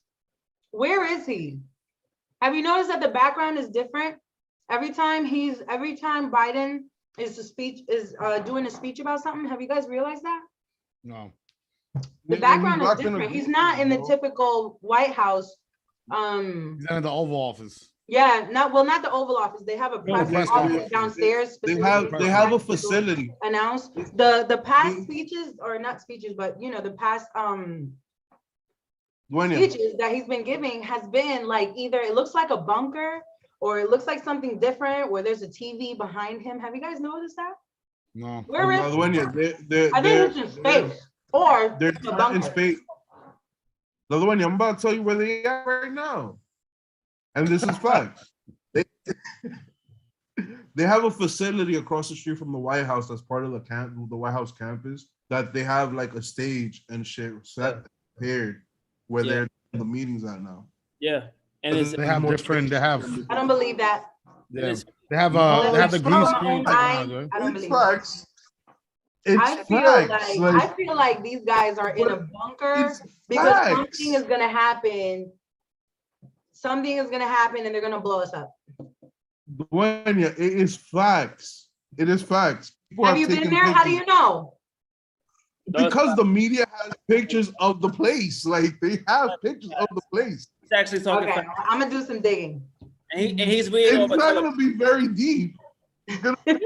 where is he? Have you noticed that the background is different? Every time Biden is doing a speech about something, have you guys realized that? No. The background is different. He's not in the typical White House. He's in the Oval Office. Yeah, not the Oval Office. They have a press office downstairs. They have a facility. Announced the past speeches, or not speeches, but the past speeches that he's been giving has been like either it looks like a bunker or it looks like something different where there's a TV behind him. Have you guys noticed that? No. Where is I think it's in space or they're a not in bunker. space. The other one, I'm about to tell you where they are right now, and this is facts. They have a facility across the street from the White House that's part of the White House campus that they have like a stage and shit set prepared where they're in the meetings at now. Yeah, and they have different. They have. I don't believe that. Yeah. They have the green screen. I don't believe facts. I feel like these guys are in a bunker because something is gonna happen. Something is gonna happen and they're gonna blow us up. Duenya, it is facts. It is facts. Have you been there? How do you know? Because the media has pictures of the place. Like they have pictures of the place. He's actually talking. Okay, I'm gonna do some digging. And he's reading it's not gonna be very deep. It's gonna be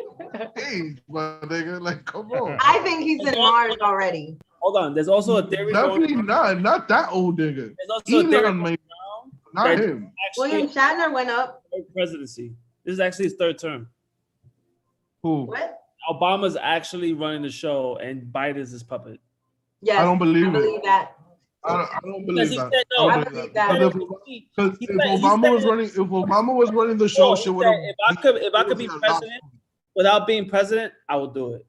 my nigga. Like, come on. I think he's in Mars already. Hold on. There's also a theory. Definitely not that old nigga. There's also a theory not him. William Shatner went up. Presidency. This is actually his third term. Who? What? Obama's actually running the show, and Biden's his puppet. Yes, I don't believe that. I don't believe that. I believe that. Because if Obama was running the show, she would have. If I could be president without being president, I would do it.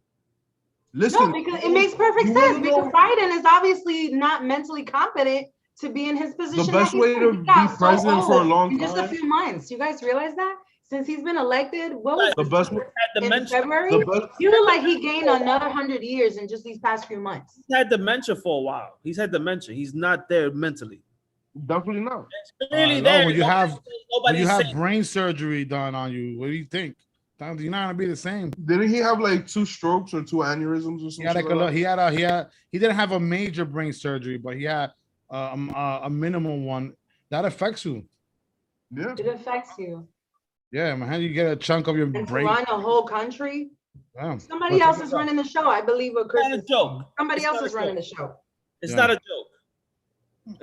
Listen, no, because it makes perfect sense. Because Biden is obviously not mentally competent to be in his position. The best way to be president for a long time. In just a few months. You guys realize that? Since he's been elected, what was the best in February? You look like he gained another 100 years in just these past few months. He's had dementia for a while. He's had dementia. He's not there mentally. Definitely not. Clearly there. When you have brain surgery done on you, what do you think? You're not gonna be the same. Didn't he have like 2 strokes or 2 aneurysms or something? He didn't have a major brain surgery, but he had a minimum one that affects you. Yeah, it affects you. Yeah, man, you get a chunk of your and brain. To run a whole country. Yeah. Somebody else is running the show. I believe what Chris. It's not a joke. Somebody else is running the show. It's not a joke.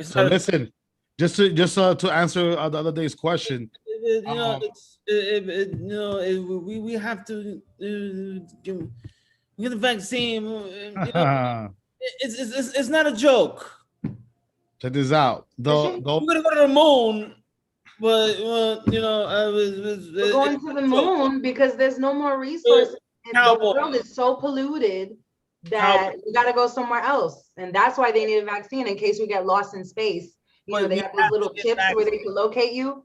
So listen, just to answer the other day's question. We have to get the vaccine. It's not a joke. Check this out. We're gonna go to the moon. But we're going to the moon because there's no more resources. The world is so polluted that we got to go somewhere else, and that's why they need a vaccine in case we get lost in space. They have those little chips where they can locate you.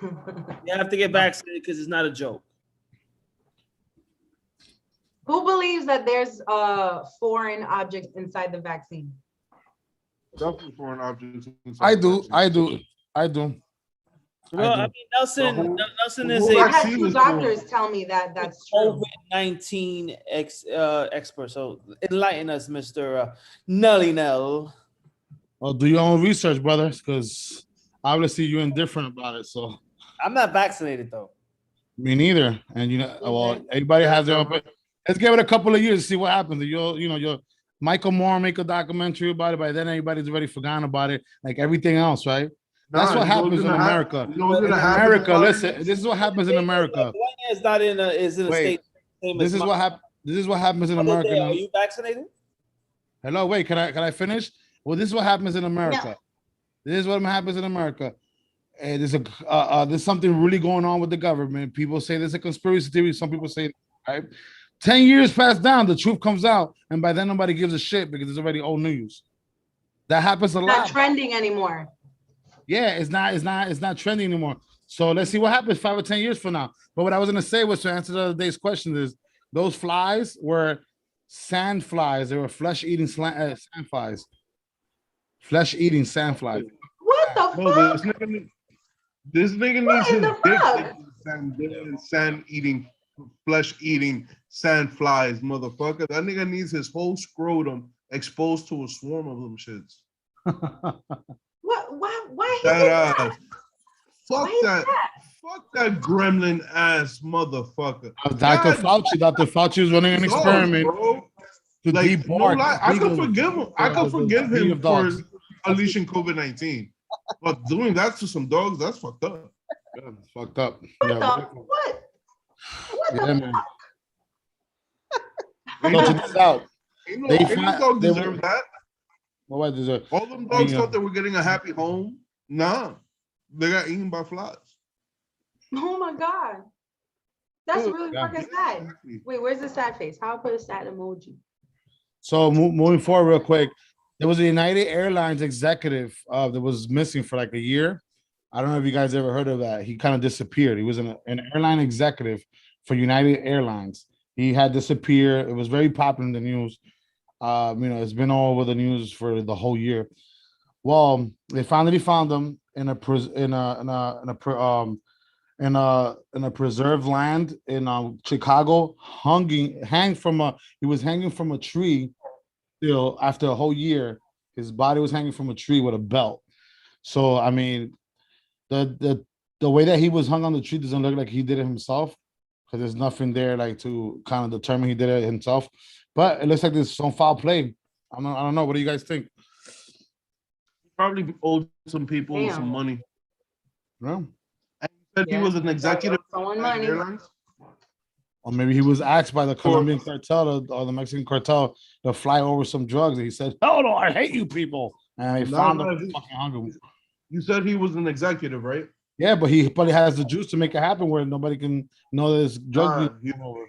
You have to get vaccinated because it's not a joke. Who believes that there's foreign objects inside the vaccine? Definitely foreign objects. I do. Well, I mean, Nelson is whole a I had vaccine two is doctors tell me that that's true. COVID-19 expert. So enlighten us, Mr. Nelly Nell. Well, do your own research, brothers, because obviously you're indifferent about it. So I'm not vaccinated though. me neither. And well, everybody has their own. Let's give it a couple of years to see what happens. You'll Michael Moore make a documentary about it. By then, everybody's already forgotten about it, like everything else, right? That's what happens in America. In America, listen, this is what happens in America. Is not in a state. This is what happens. This is what happens in America. Are you vaccinated? Hello, wait. Can I finish? Well, this is what happens in America. No. This is what happens in America. And there's something really going on with the government. People say there's a conspiracy theory. Some people say, right? 10 years pass down, the truth comes out, and by then nobody gives a shit because it's already old news. That happens a lot. Not trending anymore. Yeah, it's not trending anymore. So let's see what happens 5 or 10 years from now. But what I was gonna say was to answer the other day's question is those flies were sand flies. They were flesh-eating sand flies. Flesh-eating sand flies. What the fuck? This nigga needs his sand-eating, flesh-eating sand flies, motherfucker. That nigga needs his whole scrotum exposed to a swarm of them shits. What? Why? That fuck that. Fuck that gremlin ass motherfucker. Dr. Fauci is running an experiment. To like, no lie, I could forgive him. I could forgive him for unleashing COVID-19. But doing that to some dogs, that's fucked up. Yeah, it's fucked up. What? Yeah, man. So check this out. Ain't no dog deserve that. What deserve? All them dogs thought they were getting a happy home. Nah, they got eaten by flies. Oh my god, that's really fucking sad. Wait, where's the sad face? How put a sad emoji? So moving forward, real quick, there was a United Airlines executive that was missing for like a year. I don't know if you guys ever heard of that. He kind of disappeared. He was an airline executive for United Airlines. He had disappeared. It was very popular in the news. It's been all over the news for the whole year. Well, they finally found him in a preserved land in Chicago, he was hanging from a tree still after a whole year. His body was hanging from a tree with a belt. So I mean, the way that he was hung on the tree doesn't look like he did it himself, because there's nothing there like to kind of determine he did it himself. But it looks like there's some foul play. I don't know. What do you guys think? Probably owed some people some money. No. Said he was an executive money. Or maybe he was asked by the Colombian cartel or the Mexican cartel to fly over some drugs. And he said, "Oh no, I hate you people." And they found him fucking hungry. You said he was an executive, right? Yeah, but he probably has the juice to make it happen where nobody can know there's drug over.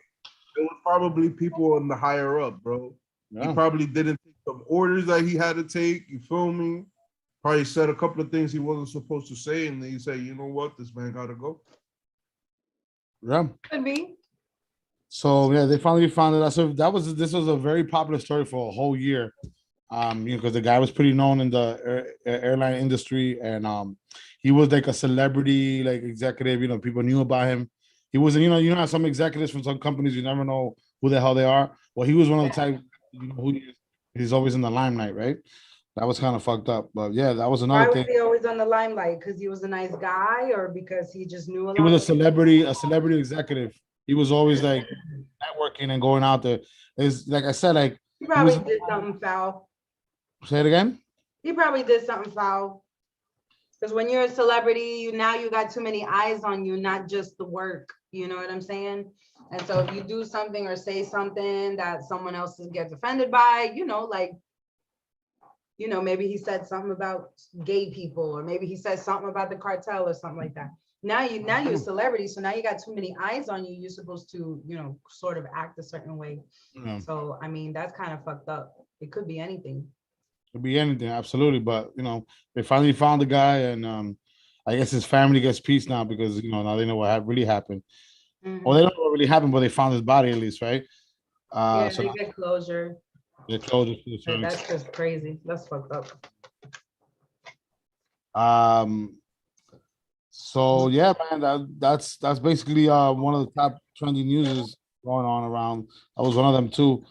It was probably people in the higher up, bro. Yeah. He probably didn't take some orders that he had to take. You feel me? Probably said a couple of things he wasn't supposed to say, and then he said, "You know what? This man gotta go." Yeah, could be. So yeah, they finally found it. So this was a very popular story for a whole year, because the guy was pretty known in the airline industry, and he was like a celebrity, like executive. People knew about him. He was, how some executives from some companies, you never know who the hell they are. Well, he was one of the type, he's always in the limelight, right? That was kind of fucked up, but yeah, that was another thing. Why was he always on the limelight? Because he was a nice guy, or because he just knew a lot? He was a celebrity executive. He was always like networking and going out there. It's like I said, like he probably did something foul. Say it again. He probably did something foul. Because when you're a celebrity, you got too many eyes on you, not just the work. You know what I'm saying? And so if you do something or say something that someone else gets offended by, maybe he said something about gay people, or maybe he said something about the cartel or something like that. Now you're a celebrity, so now you got too many eyes on you. You're supposed to, sort of act a certain way. Yeah. So I mean, that's kind of fucked up. It could be anything. Could be anything, absolutely. But they finally found the guy, and I guess his family gets peace now because now they know what really happened. Mm-hmm. Well, they don't know what really happened, but they found his body at least, right? Yeah, so they get closure. Get closure. That's just crazy. That's fucked up. So yeah, man, that's basically one of the top trending news going on around. That was one of them too.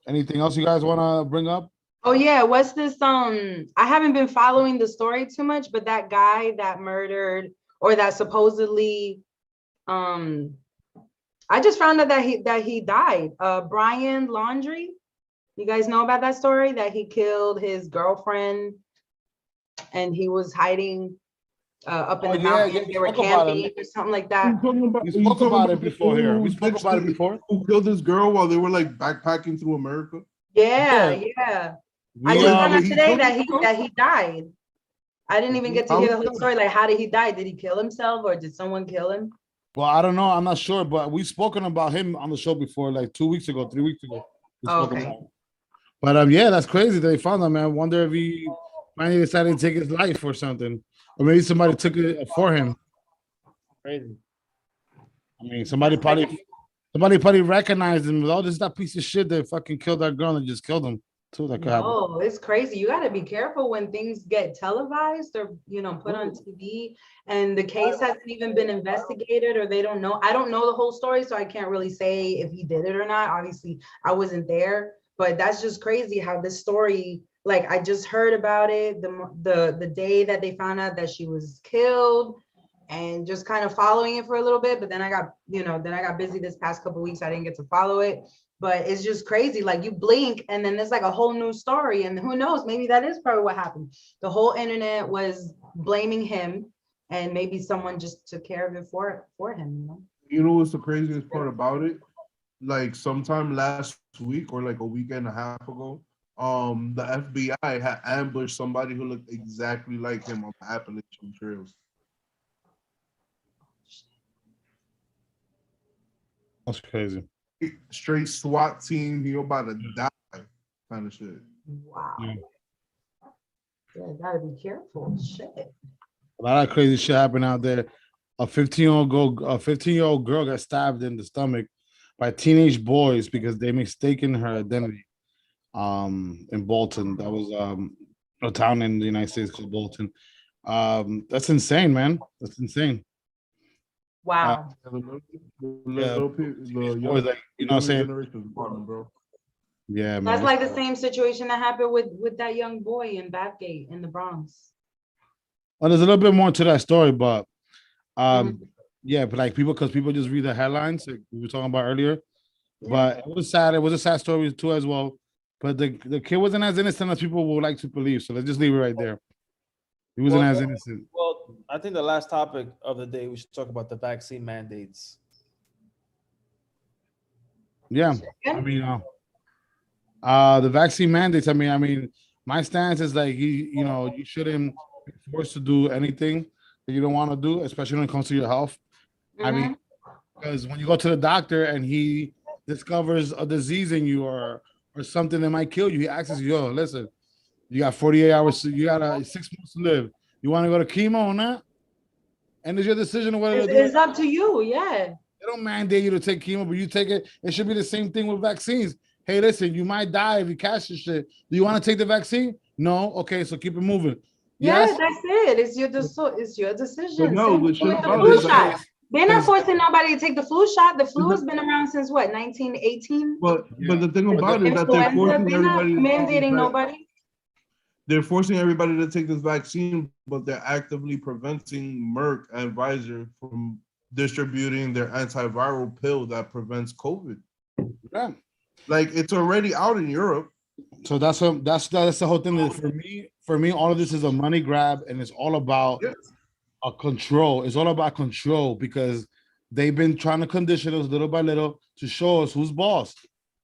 Anything else you guys want to bring up? Oh yeah, what's this? I haven't been following the story too much, but that guy that murdered or that supposedly, I just found out that he died. Brian Laundrie. You guys know about that story that he killed his girlfriend and he was hiding up in the mountains. They were camping or something like that. We spoke about it before here. We spoke about it before. Who killed this girl while they were like backpacking through America? Yeah. I just found out today that he died. I didn't even get to hear the whole story. Like, how did he die? Did he kill himself or did someone kill him? Well, I don't know. I'm not sure, but we've spoken about him on the show before, like 2 weeks ago, 3 weeks ago. Okay. But yeah, that's crazy that they found him, man. I wonder if he finally decided to take his life or something. Or maybe somebody took it for him. Crazy. I mean, somebody probably recognized him. Oh, this is that piece of shit that fucking killed that girl and just killed him. Too, that could happen. Oh, it's crazy. You got to be careful when things get televised or put on TV, and the case hasn't even been investigated, or they don't know. I don't know the whole story, so I can't really say if he did it or not. Obviously, I wasn't there, but that's just crazy how this story. Like, I just heard about it the day that they found out that she was killed, and just kind of following it for a little bit. But then I got busy this past couple of weeks. I didn't get to follow it. But it's just crazy. Like, you blink and then there's like a whole new story. And who knows, maybe that is probably what happened. The whole internet was blaming him, and maybe someone just took care of it for him. You know what's the craziest part about it? Like, sometime last week or like a week and a half ago, the FBI had ambushed somebody who looked exactly like him on the Appalachian Trails. That's crazy. Straight SWAT team, you're about to die kind of shit. Wow. Yeah, gotta be careful. Shit. A lot of crazy shit happened out there. A 15-year-old girl got stabbed in the stomach by teenage boys because they mistaken her identity. In Bolton. That was a town in the United States called Bolton. That's insane, man. That's insane. Wow. Yeah, man. That's like the same situation that happened with that young boy in Bathgate in the Bronx. Well, there's a little bit more to that story, but yeah, but like people just read the headlines like we were talking about earlier. Yeah. But it was sad. It was a sad story too as well. But the kid wasn't as innocent as people would like to believe. So let's just leave it right there. He wasn't as innocent. Well, I think the last topic of the day, we should talk about the vaccine mandates. Yeah, I mean, the vaccine mandates. I mean, my stance is like you shouldn't be forced to do anything that you don't want to do, especially when it comes to your health. Mm-hmm. I mean, because when you go to the doctor and he discovers a disease in you or something that might kill you, he asks you, "Yo, listen, you got 48 hours. You got 6 months to live. You want to go to chemo or not?" And it's your decision of whether it's up to you. Yeah. They don't mandate you to take chemo, but you take it. It should be the same thing with vaccines. Hey, listen, you might die if you catch this shit. Do you want to take the vaccine? No. Okay, so keep it moving. Yes, that's it. It's your decision. But no, they're not forcing nobody to take the flu shot. The flu has been around since what, 1918? But the thing about it is that they're forcing everybody. Mandating nobody. They're forcing everybody to take this vaccine, but they're actively preventing Merck and Pfizer from distributing their antiviral pill that prevents COVID. Yeah. Like, it's already out in Europe. So that's the whole thing. For me, all of this is a money grab, and it's all about a control. It's all about control because they've been trying to condition us little by little to show us who's boss.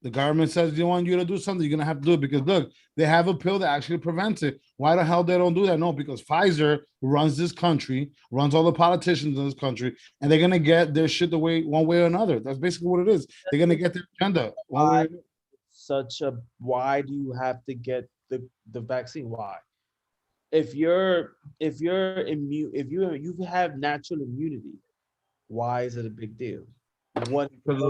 The government says they want you to do something, you're gonna have to do it because look, they have a pill that actually prevents it. Why the hell they don't do that? No, because Pfizer runs this country, runs all the politicians in this country, and they're gonna get their shit one way or another. That's basically what it is. They're gonna get their agenda. Why do you have to get the vaccine? Why? If you're immune, if you have natural immunity, why is it a big deal? Because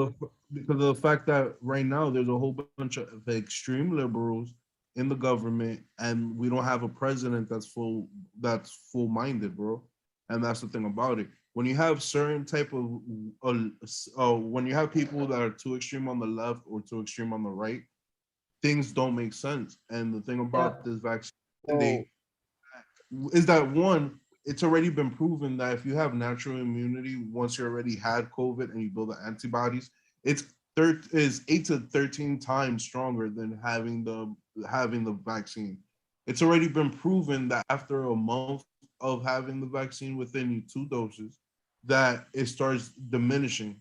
of the fact that right now there's a whole bunch of extreme liberals in the government, and we don't have a president that's full-minded, bro. And that's the thing about it. When you have certain type of, when you have people that are too extreme on the left or too extreme on the right, things don't make sense. And the thing about this vaccine is that one, it's already been proven that if you have natural immunity, once you already had COVID and you build the antibodies, it's 8 to 13 times stronger than having the vaccine. It's already been proven that after a month of having the vaccine within 2 doses, that it starts diminishing,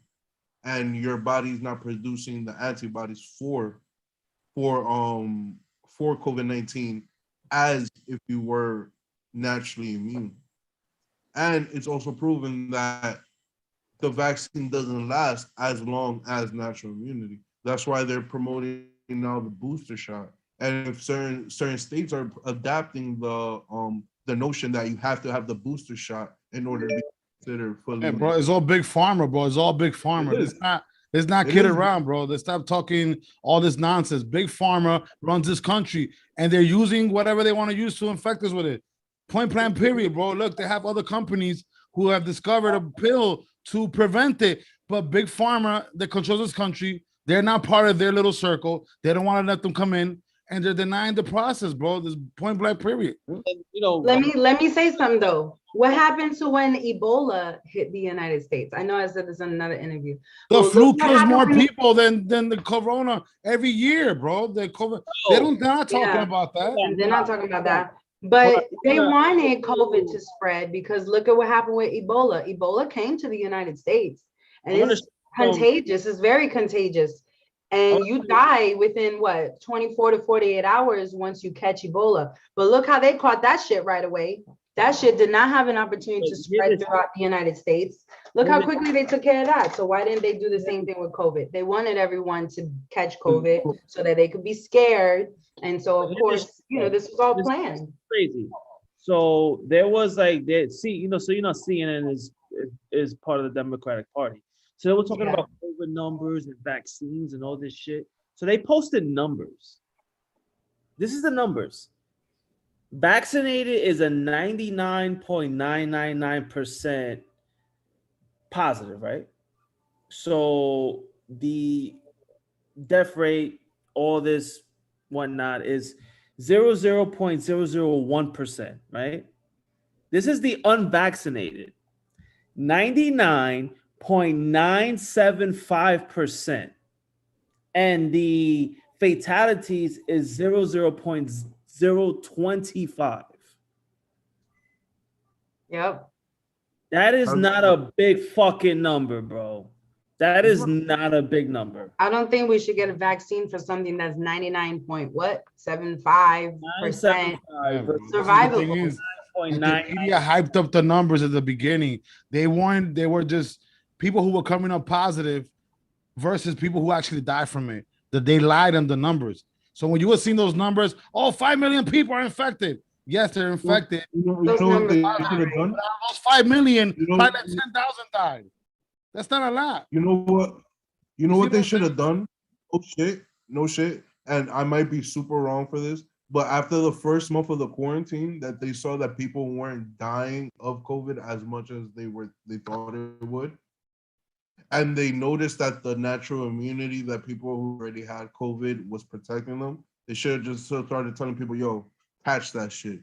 and your body's not producing the antibodies for COVID-19 as if you were naturally immune. And it's also proven that the vaccine doesn't last as long as natural immunity. That's why they're promoting now the booster shot. And if certain states are adapting the notion that you have to have the booster shot in order to be considered fully. Hey, bro, it's all big pharma, bro. It's all big pharma. It's not kidding around, bro. They stop talking all this nonsense. Big pharma runs this country, and they're using whatever they want to use to infect us with it. Point blank, period, bro. Look, they have other companies who have discovered a pill to prevent it, but big pharma that controls this country, they're not part of their little circle. They don't want to let them come in, and they're denying the process, bro. This point blank, period. And, you know, let me say something though. What happened to when Ebola hit the United States? I know I said this in another interview. The flu kills more people than the corona every year, bro. They're not talking about that. They're not talking about that. But they wanted COVID to spread because look at what happened with Ebola. Ebola came to the United States, and it's contagious. It's very contagious. And you die within 24 to 48 hours once you catch Ebola. But look how they caught that shit right away. That shit did not have an opportunity to spread throughout the United States. Look how quickly they took care of that. So why didn't they do the same thing with COVID? They wanted everyone to catch COVID so that they could be scared. And so, of course, this was all planned. Crazy. So there was CNN is part of the Democratic Party. So they were talking about COVID numbers and vaccines and all this shit. So they posted numbers. This is the numbers. Vaccinated is a 99.999% positive, right? So the death rate, all this whatnot, is 0.001%, right? This is the unvaccinated, 99.975%. And the fatalities is 0.025. Yep. That is not a big fucking number, bro. That is not a big number. I don't think we should get a vaccine for something that's 99.75% survival. The media hyped up the numbers at the beginning. They were just people who were coming up positive versus people who actually died from it. That they lied on the numbers. So when you were seeing those numbers, 5 million people are infected. Yes, they're infected. Those 5 million, probably 10,000 died. That's not a lot. You know what they should have done? No shit. And I might be super wrong for this, but after the first month of the quarantine, that they saw that people weren't dying of COVID as much as they thought it would. And they noticed that the natural immunity that people who already had COVID was protecting them. They should have just started telling people, yo, catch that shit.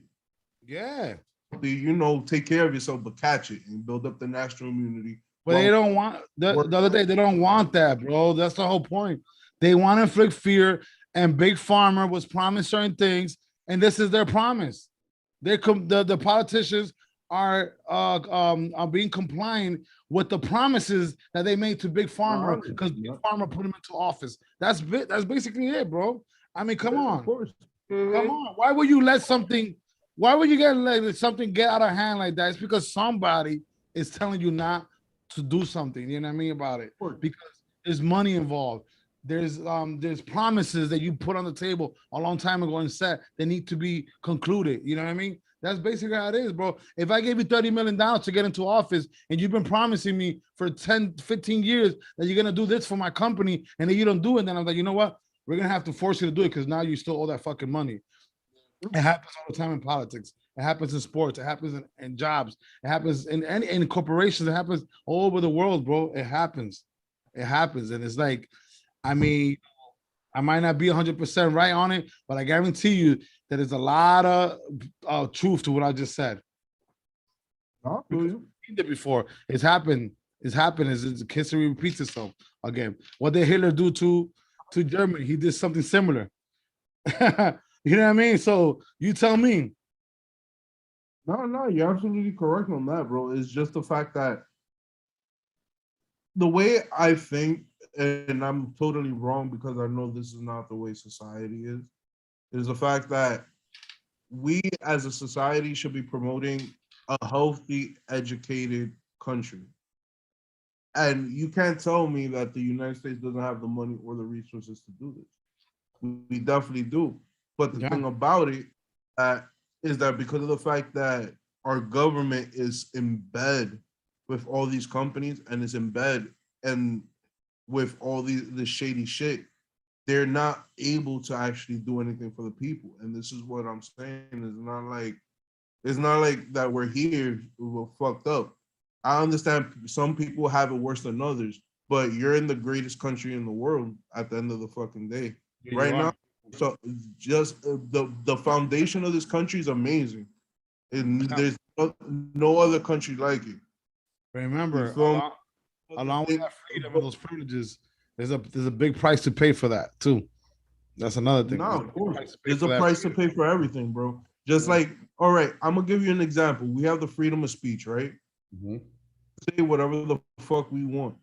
Yeah. Take care of yourself, but catch it and build up the natural immunity. But they don't want the other day. They don't want that, bro. That's the whole point. They want to inflict fear, and Big Pharma was promised certain things, and this is their promise. The politicians are being compliant with the promises that they made to Big Pharma because Big Pharma put them into office. That's basically it, bro. I mean, come on, come on. Why would you let something? Why would you let something get out of hand like that? It's because somebody is telling you not to do something, you know what I mean, about it, because there's money involved. There's promises that you put on the table a long time ago and said they need to be concluded. You know what I mean? That's basically how it is, bro. If I gave you $30 million to get into office and you've been promising me for 10, 15 years that you're going to do this for my company and then you don't do it, then I'm like, you know what? We're going to have to force you to do it because now you still owe that fucking money. It happens all the time in politics. It happens in sports. It happens in jobs. It happens in corporations. It happens all over the world, bro. It happens. It happens. And it's like, I mean, I might not be 100% right on it, but I guarantee you that there's a lot of truth to what I just said. I'll Because you. we've seen it before. It's happened. It's happened. It's history repeats itself again. What did Hitler do to Germany? He did something similar. You know what I mean? So you tell me. No, you're absolutely correct on that, bro. It's just the fact that the way I think, and I'm totally wrong because I know this is not the way society is the fact that we as a society should be promoting a healthy, educated country. And you can't tell me that the United States doesn't have the money or the resources to do this. We definitely do. But the thing about it is that because of the fact that our government is in bed with all these companies and is in bed and with all the shady shit, they're not able to actually do anything for the people. And this is what I'm saying. It's not like that we're here, we're fucked up. I understand some people have it worse than others, but you're in the greatest country in the world at the end of the fucking day. Right now, so just the foundation of this country is amazing. And there's no other country like it. Remember, along with that freedom and those privileges, there's a big price to pay for that too. That's another thing. No, of course. There's a price to pay for everything, bro. Just like, all right, I'm gonna give you an example. We have the freedom of speech, right? Say whatever the fuck we want.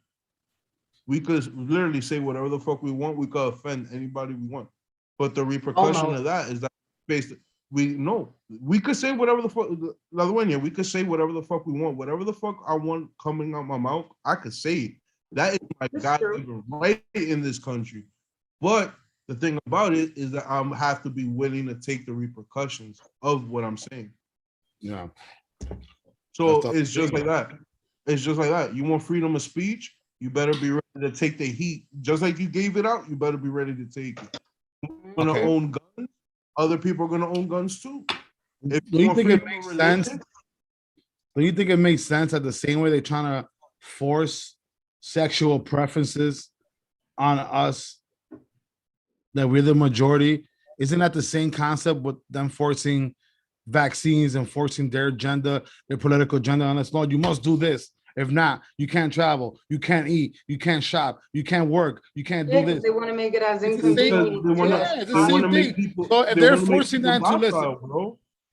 We could literally say whatever the fuck we want. We could offend anybody we want. But the repercussion of that is that we could say whatever the fuck. The other one, we could say whatever the fuck we want. Whatever the fuck I want coming out my mouth, I could say it. That is my God-given right in this country. But the thing about it is that I have to be willing to take the repercussions of what I'm saying. Yeah. So it's just like that. It's just like that. You want freedom of speech, you better be ready to take the heat. Just like you gave it out, you better be ready to take it. You're gonna own guns, other people are gonna own guns too. Do you think it makes sense? Do you think it makes sense that the same way they're trying to force sexual preferences on us, that we're the majority? Isn't that the same concept with them forcing vaccines and forcing their agenda, their political agenda on us? No, you must do this. If not, you can't travel, you can't eat, you can't shop, you can't work, you can't do this. They want to make it as inconvenient. It's the same thing. So if they're forcing that into listen,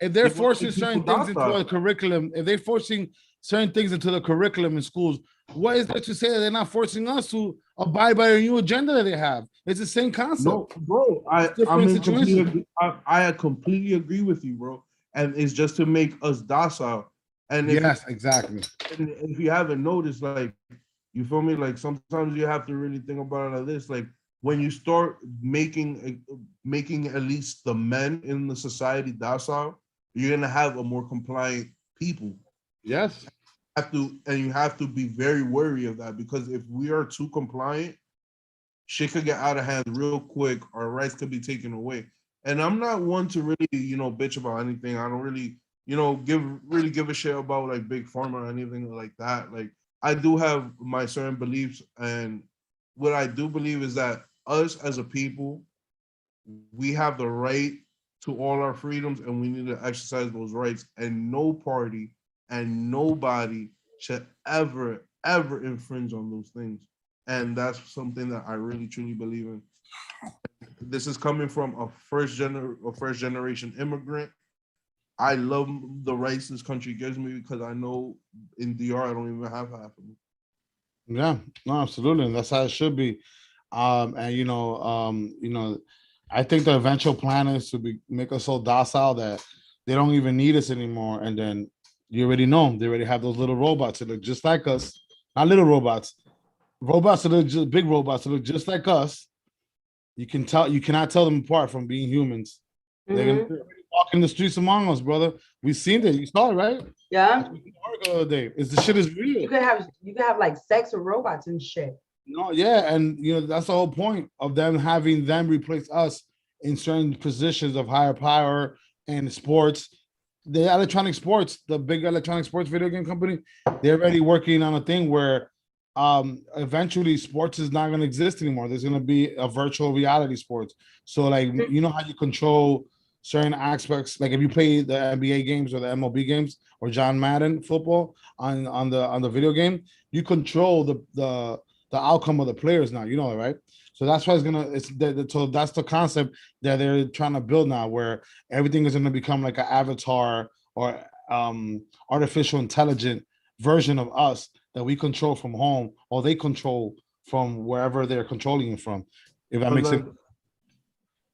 if they're forcing certain things into a curriculum, if they're forcing certain things into the curriculum in schools, what is there to say that they're not forcing us to abide by a new agenda that they have? It's the same concept. No, bro, I completely agree with you, bro. And it's just to make us docile. And yes, exactly. And if you haven't noticed, like, you feel me? Like sometimes you have to really think about it like this. Like when you start making at least the men in the society docile, you're gonna have a more compliant people. Yes. You have to be very wary of that, because if we are too compliant, shit could get out of hand real quick. Our rights could be taken away. And I'm not one to really, bitch about anything. I don't really, give a shit about like big pharma or anything like that. Like I do have my certain beliefs, and what I do believe is that us as a people, we have the right to all our freedoms, and we need to exercise those rights. And no party and nobody should ever infringe on those things. And that's something that I really truly believe in. This is coming from a first generation immigrant. I love the rights this country gives me, because I know in DR I don't even have half of them. Yeah, no, absolutely. And that's how it should be. I think the eventual plan is to make us so docile that they don't even need us anymore. And then you already know they already have those little robots that look just like us. Not little robots. Robots that look just big robots that look just like us. You cannot tell them apart from being humans. They're gonna walk in the streets among us, brother. We've seen it. You saw it, right? Yeah. The other day. The shit is real. You could have like sex with robots and shit. No, yeah, and that's the whole point of them having them replace us in certain positions of higher power and sports. The electronic sports, the big electronic sports video game company, they're already working on a thing where eventually sports is not going to exist anymore. There's going to be a virtual reality sports. So like, you know how you control certain aspects, like if you play the NBA games or the MLB games or John Madden football on the video game, you control the outcome of the players now, you know, right? So that's why so that's the concept that they're trying to build now, where everything is going to become like an avatar or artificial intelligent version of us that we control from home, or they control from wherever they're controlling it from. If that makes sense.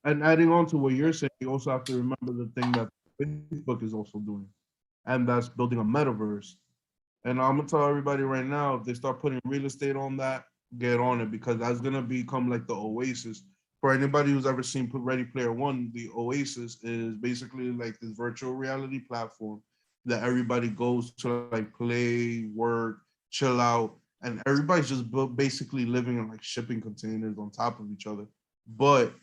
And adding on to what you're saying, you also have to remember the thing that Facebook is also doing, and that's building a metaverse. And I'm gonna tell everybody right now, if they start putting real estate on that, get on it, because that's gonna become like the Oasis. For anybody who's ever seen Ready Player One, the Oasis is basically like this virtual reality platform that everybody goes to, like play, work, chill out, and everybody's just basically living in like shipping containers on top of each other. But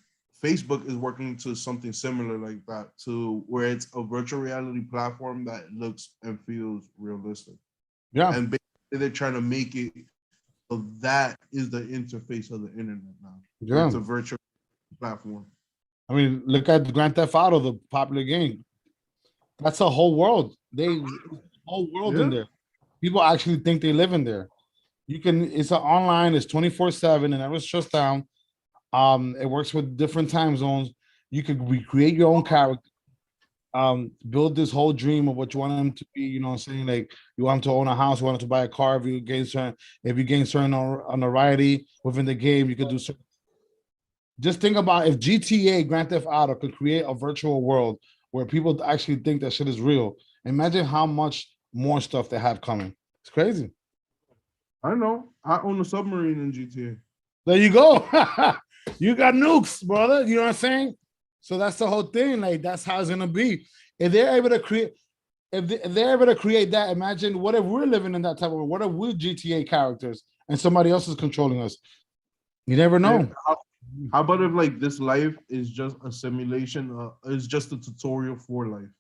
Facebook is working to something similar like that, to where it's a virtual reality platform that looks and feels realistic. Yeah. And basically they're trying to make it so that is the interface of the internet now. Yeah. It's a virtual platform. I mean, look at Grand Theft Auto, the popular game. That's a whole world. Whole world in there. People actually think they live in there. It's online, it's 24/7 and never shuts down. It works with different time zones. You could recreate your own character, build this whole dream of what you want them to be. You know what I'm saying? Like you want them to own a house, you want them to buy a car. If you gain certain notoriety within the game, you could do certain. Just think about if GTA Grand Theft Auto could create a virtual world where people actually think that shit is real. Imagine how much more stuff they have coming. It's crazy. I know. I own a submarine in GTA. There you go. You got nukes, brother. You know what I'm saying? So that's the whole thing. Like that's how it's gonna be. If they're able to create, if they're able to create that, imagine what if we're living in that type of world? What if we're GTA characters and somebody else is controlling us? You never know. How about if like this life is just a simulation? It's just a tutorial for life.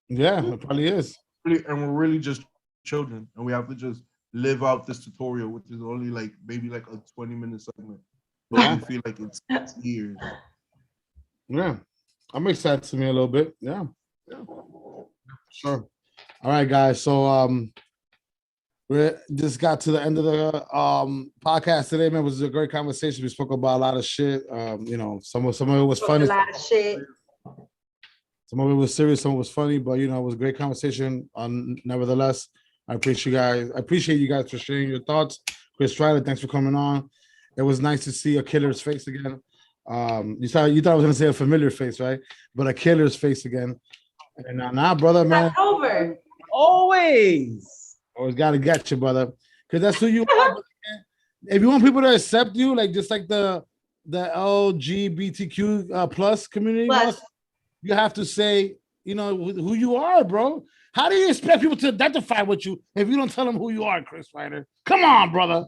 Yeah, it probably is. And we're really just children, and we have to just live out this tutorial, which is only like maybe like a 20-minute segment. But we feel like it's years. Yeah, that makes sense to me a little bit. Yeah. Sure. All right, guys. So we just got to the end of the podcast today, man. It was a great conversation. We spoke about a lot of shit. You know, some of it was funny. A lot of shit. Some of it was serious, some of it was funny, but you know, it was a great conversation. Nevertheless, I appreciate you guys for sharing your thoughts. Chris Ryder, thanks for coming on. It was nice to see a killer's face again. You thought I was gonna say a familiar face, right? But a killer's face again. And now, brother, man. It's over. Always gotta get you, brother. Because that's who you are. If you want people to accept you, like just like the LGBTQ plus community, you have to say, you know, who you are, bro. How do you expect people to identify with you if you don't tell them who you are, Chris Ryder? Come on, brother.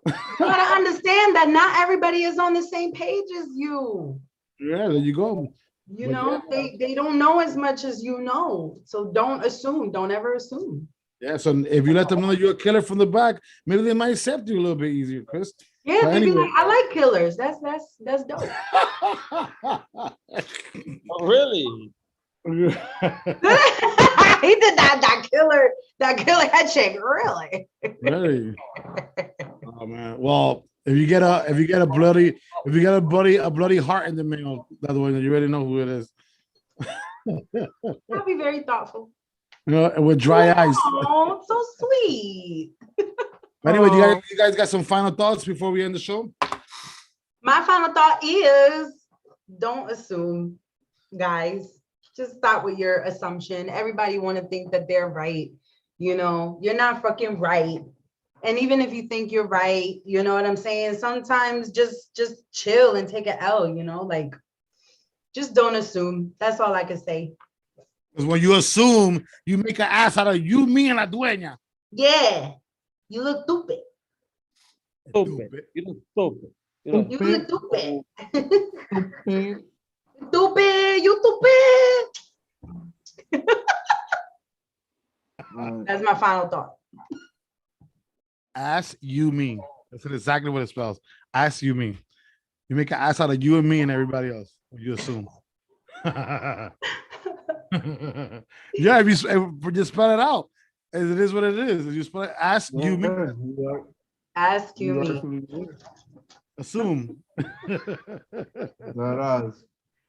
You gotta understand that not everybody is on the same page as you. Yeah, there you go. You know, they don't know as much as you know. So don't assume. Don't ever assume. Yeah, so if you let them know you're a killer from the back, maybe they might accept you a little bit easier, Chris. Yeah, but anyway. like, I like killers. That's dope. Oh, really? He did that killer head shake, really. Really? Oh man. Well, if you get a bloody heart in the mail, by the way, you already know who it is. I'll be very thoughtful. You know, with dry eyes. Oh, so sweet. Anyway, you guys got some final thoughts before we end the show? My final thought is don't assume, guys. Just stop with your assumption. Everybody want to think that they're right. You know, you're not fucking right. And even if you think you're right, you know what I'm saying? Sometimes just chill and take an L, you know, like just don't assume. That's all I can say. Because when you assume, you make an ass out of you, me, and la dueña. Yeah. You look stupid. Stupid. You look stupid. You look stupid. Stupid. You stupid. That's my final thought. Ass you me. That's exactly what it spells. Ass you me. You make an ass out of you and me and everybody else. You assume. Yeah, if you just spell it out, as it is what it is. If you spell it, ask you me. Ask you me. Assume. That is.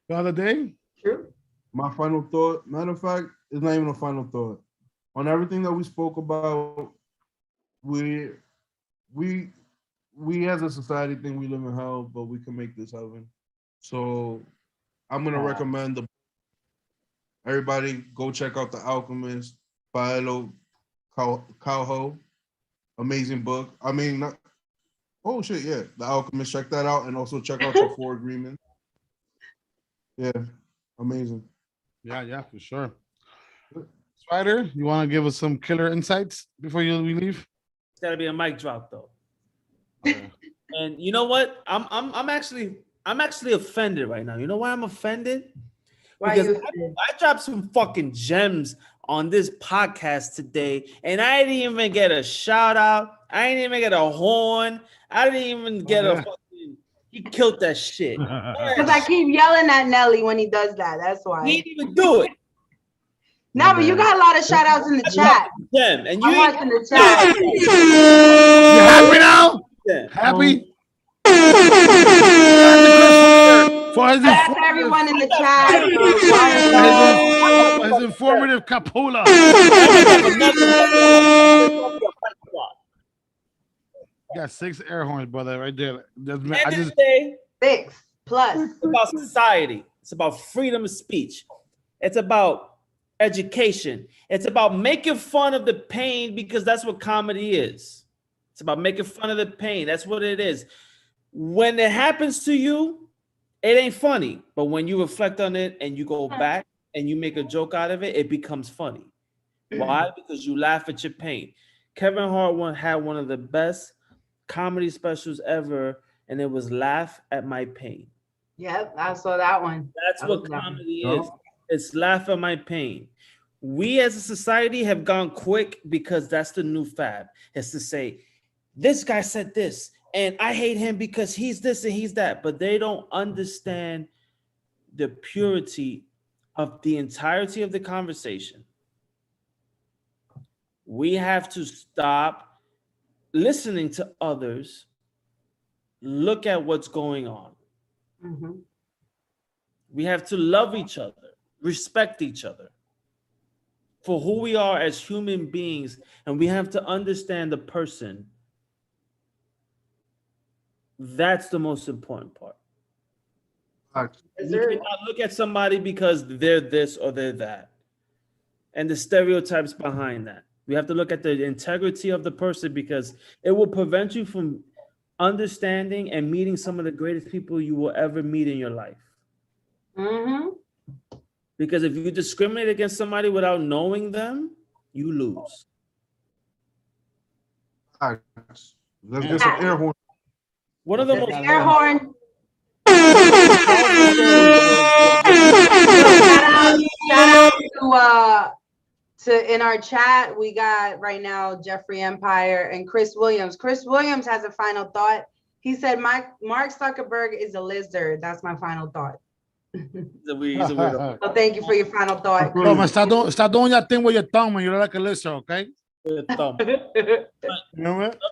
The other day? True. My final thought, matter of fact, it's not even a final thought. On everything that we spoke about, we as a society think we live in hell, but we can make this heaven. So I'm gonna recommend everybody go check out The Alchemist, Paolo Coelho. Amazing book. I mean, The Alchemist. Check that out, and also check out the Four Agreements. Yeah, amazing. Yeah, for sure. Spider, you want to give us some killer insights before we leave? It's gotta be a mic drop though. Okay. And you know what? I'm actually offended right now. You know why I'm offended? Because I dropped some fucking gems on this podcast today, and I didn't even get a shout out. I didn't even get a horn. I didn't even get a fucking. He killed that shit. Because I keep yelling at Nelly when he does that. That's why. He didn't even do it. No, but you got a lot of shout outs in the chat. Gem, and you I'm watching the chat. You happy now? Yeah. Happy? That's everyone in the chat. His informative Capola. Got 6 air horns, brother, right there. I just 6 plus. It's about society. It's about freedom of speech. It's about education. It's about making fun of the pain, because that's what comedy is. It's about making fun of the pain. That's what it is. When it happens to you, it ain't funny. But when you reflect on it and you go back and you make a joke out of it, it becomes funny. Why? Because you laugh at your pain. Kevin Hart had one of the best comedy specials ever, and it was Laugh at My Pain. Yep, I saw that one. That's what comedy is. It's laugh at my pain. We as a society have gone quick because that's the new fad. It's to say, this guy said this, and I hate him because he's this and he's that. But they don't understand the purity of the entirety of the conversation. We have to stop listening to others, look at what's going on. Mm-hmm. We have to love each other, respect each other for who we are as human beings, and we have to understand the person. That's the most important part. You cannot look at somebody because they're this or they're that, and the stereotypes behind that. We have to look at the integrity of the person, because it will prevent you from understanding and meeting some of the greatest people you will ever meet in your life. Mm-hmm. Because if you discriminate against somebody without knowing them, you lose. Let's get some air horn. One of the most air horn. Shout out to in our chat. We got right now Jeffrey Empire and Chris Williams. Chris Williams has a final thought. He said, Mark Zuckerberg is a lizard. That's my final thought. He's a weirdo. So thank you for your final thought. No, man, stop doing that thing with your thumb when you're like a lizard, okay? Remember?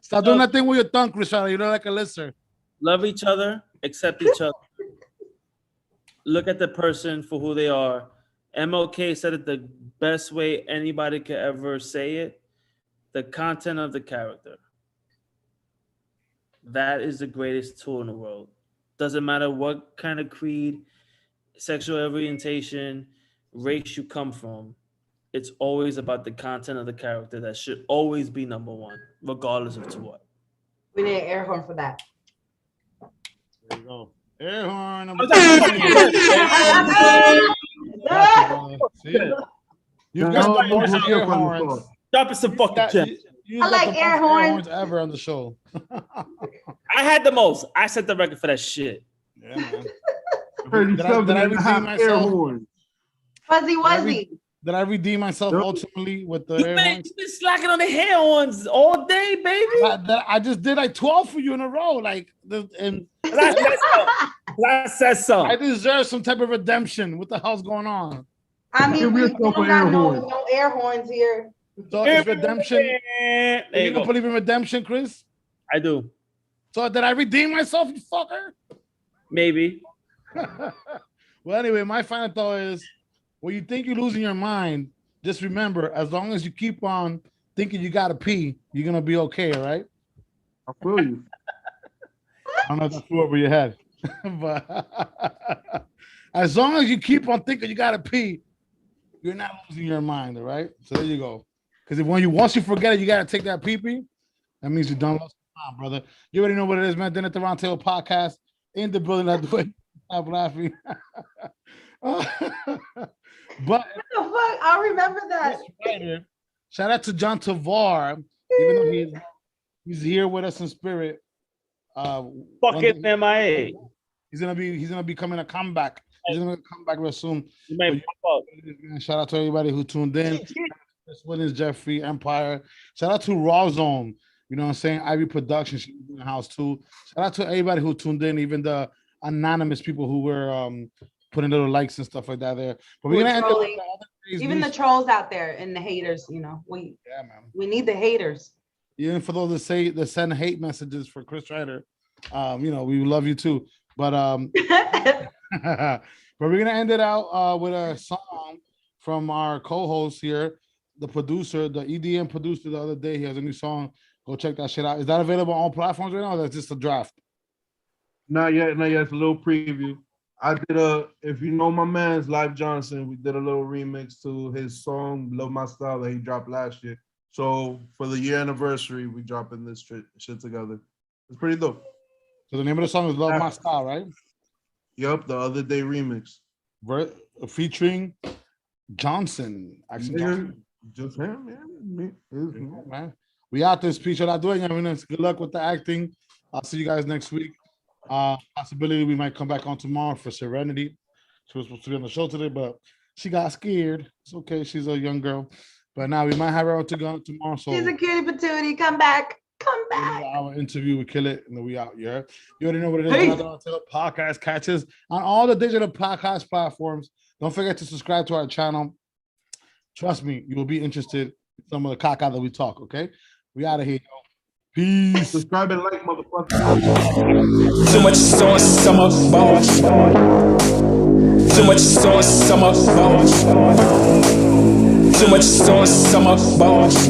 Stop doing that thing with your tongue, Chris. You're like a lizard. Love each other, accept each other. Look at the person for who they are. MLK said it the best way anybody could ever say it. The content of the character. That is the greatest tool in the world. Doesn't matter what kind of creed, sexual orientation, race you come from. It's always about the content of the character. That should always be number one, regardless of to what. We need an air horn for that. There you go. Air horn. You got the most air horns. Dropping some fucking gems. I like air horns ever on the show. I had the most. I set the record for that shit. Yeah, man. 37 and a half air horns. Fuzzy Wuzzy. Did I redeem myself ultimately with the air horns? You've been slacking on the hair horns all day, baby. I just did like 12 for you in a row. Like, and I said so. I deserve some type of redemption. What the hell's going on? I mean, we don't got no air horns here. So it's redemption. You don't believe in redemption, Chris? I do. So did I redeem myself, you fucker? Maybe. Well, anyway, my final thought is, when you think you're losing your mind, just remember, as long as you keep on thinking you gotta pee, you're gonna be okay, all right? I feel you. I don't know if that flew over your head, but as long as you keep on thinking you gotta pee, you're not losing your mind, all right? So there you go. Because once you forget it, you gotta take that pee-pee. That means you done lost your mind, brother. You already know what it is, man. Dinner at the Round Table podcast in the building. That way, stop laughing. But what the fuck? I'll remember that. Shout out to John Tavar, even though he's here with us in spirit. Fucking MIA. He's gonna be coming a comeback. He's gonna come back real soon. Shout out to everybody who tuned in. This one is Jeffrey Empire. Shout out to Raw Zone. You know what I'm saying? Ivy Production, she's in the house too. Shout out to everybody who tuned in, even the anonymous people who were putting little likes and stuff like that there. But we're gonna end up even the trolls out there and the haters, we need the haters. Even for those that send hate messages for Chris Ryder, we love you too. But but we're gonna end it out with a song from our co-host here, the producer, the EDM producer. The other day, he has a new song. Go check that shit out. Is that available on all platforms right now? Or that's just a draft. Not yet. It's a little preview. I did if you know my man's Live Johnson, we did a little remix to his song "Love My Style" that he dropped last year. So for the year anniversary, we dropping this shit together. It's pretty dope. So the name of the song is "Love My Style," right? Yup, the other day remix. Featuring Johnson. Just him, man. We out there, speech. What I doing? Good luck with the acting. I'll see you guys next week. Possibility we might come back on tomorrow for Serenity. She was supposed to be on the show today, but she got scared. It's okay. She's a young girl. But now we might have her on to go tomorrow. So she's a cutie patootie. Come back. Our interview, we kill it, and then we out. You already know what it is. Hey. Podcast catches on all the digital podcast platforms. Don't forget to subscribe to our channel. Trust me, you will be interested in some of the caca that we talk. Okay, we out of here. Peace. Subscribe and like, motherfucker. Too much sauce, summer balls. Too much sauce, summer balls. Too much sauce, summer balls.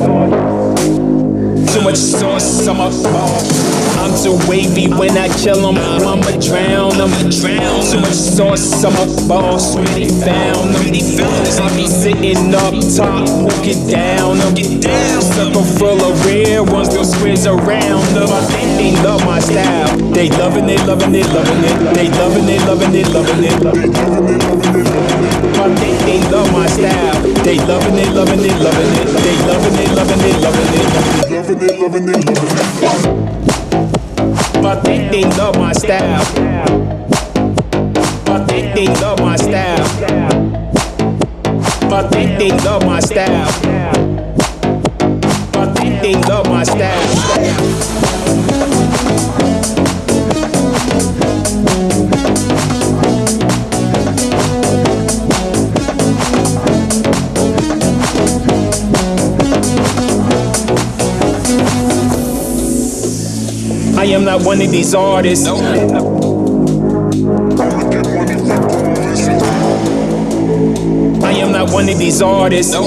Too much sauce, summer balls. I'm too wavy when I kill 'em. I'ma drown 'em. Too much sauce, summer balls. Really found 'em. I be sitting up top, walking down 'em. Circle full of rare ones, those squares around 'em. They love my style. They loving it, loving it, loving it. They loving it, loving it, loving it. They love my style. They loving it, loving it, loving it. They loving it, loving it, loving it. Loving it, loving it, loving it. But they love my style. But they love my style. But they love my style. But they love my style. I am not one of these artists. I am not one of these artists. Too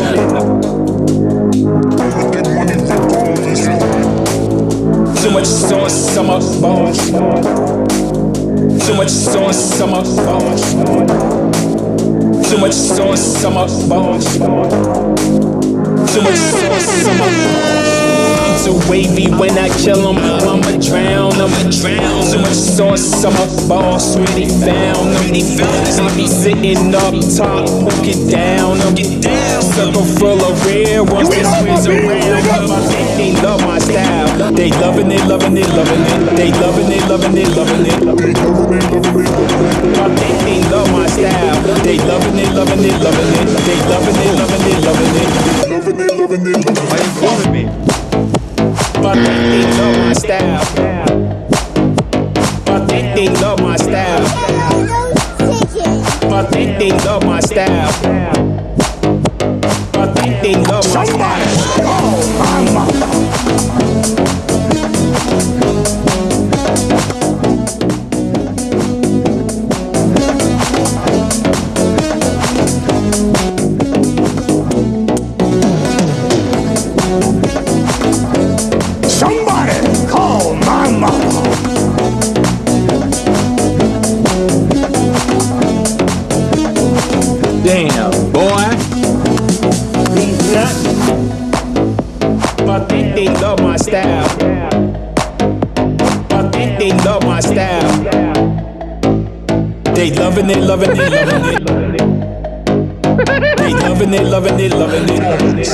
much sauce, summer balls. Too much sauce, summer balls. Too much sauce, summer balls. Too much sauce, summer balls. Too wavy when I kill 'em. I'ma drown 'em. Too much sauce, summer balls. Really found 'em. I be sitting up top, walking down 'em. Circle full of rare ones, that squeeze around 'em. They love my style. They loving it, loving it, loving it. They loving it, loving it, loving it. They loving it, loving it, loving it. But they love my style. They loving it, loving it, loving it. They loving it, loving it, loving it. Loving it, loving it, loving it. Why you calling me? But they love my style. But they love my style. But they love my style. But they love my style. Oh, mama. Somebody call my mama. Damn, boy. But they love my style. But they love my style. They loving it, loving it, loving it. They loving it, loving it, loving it.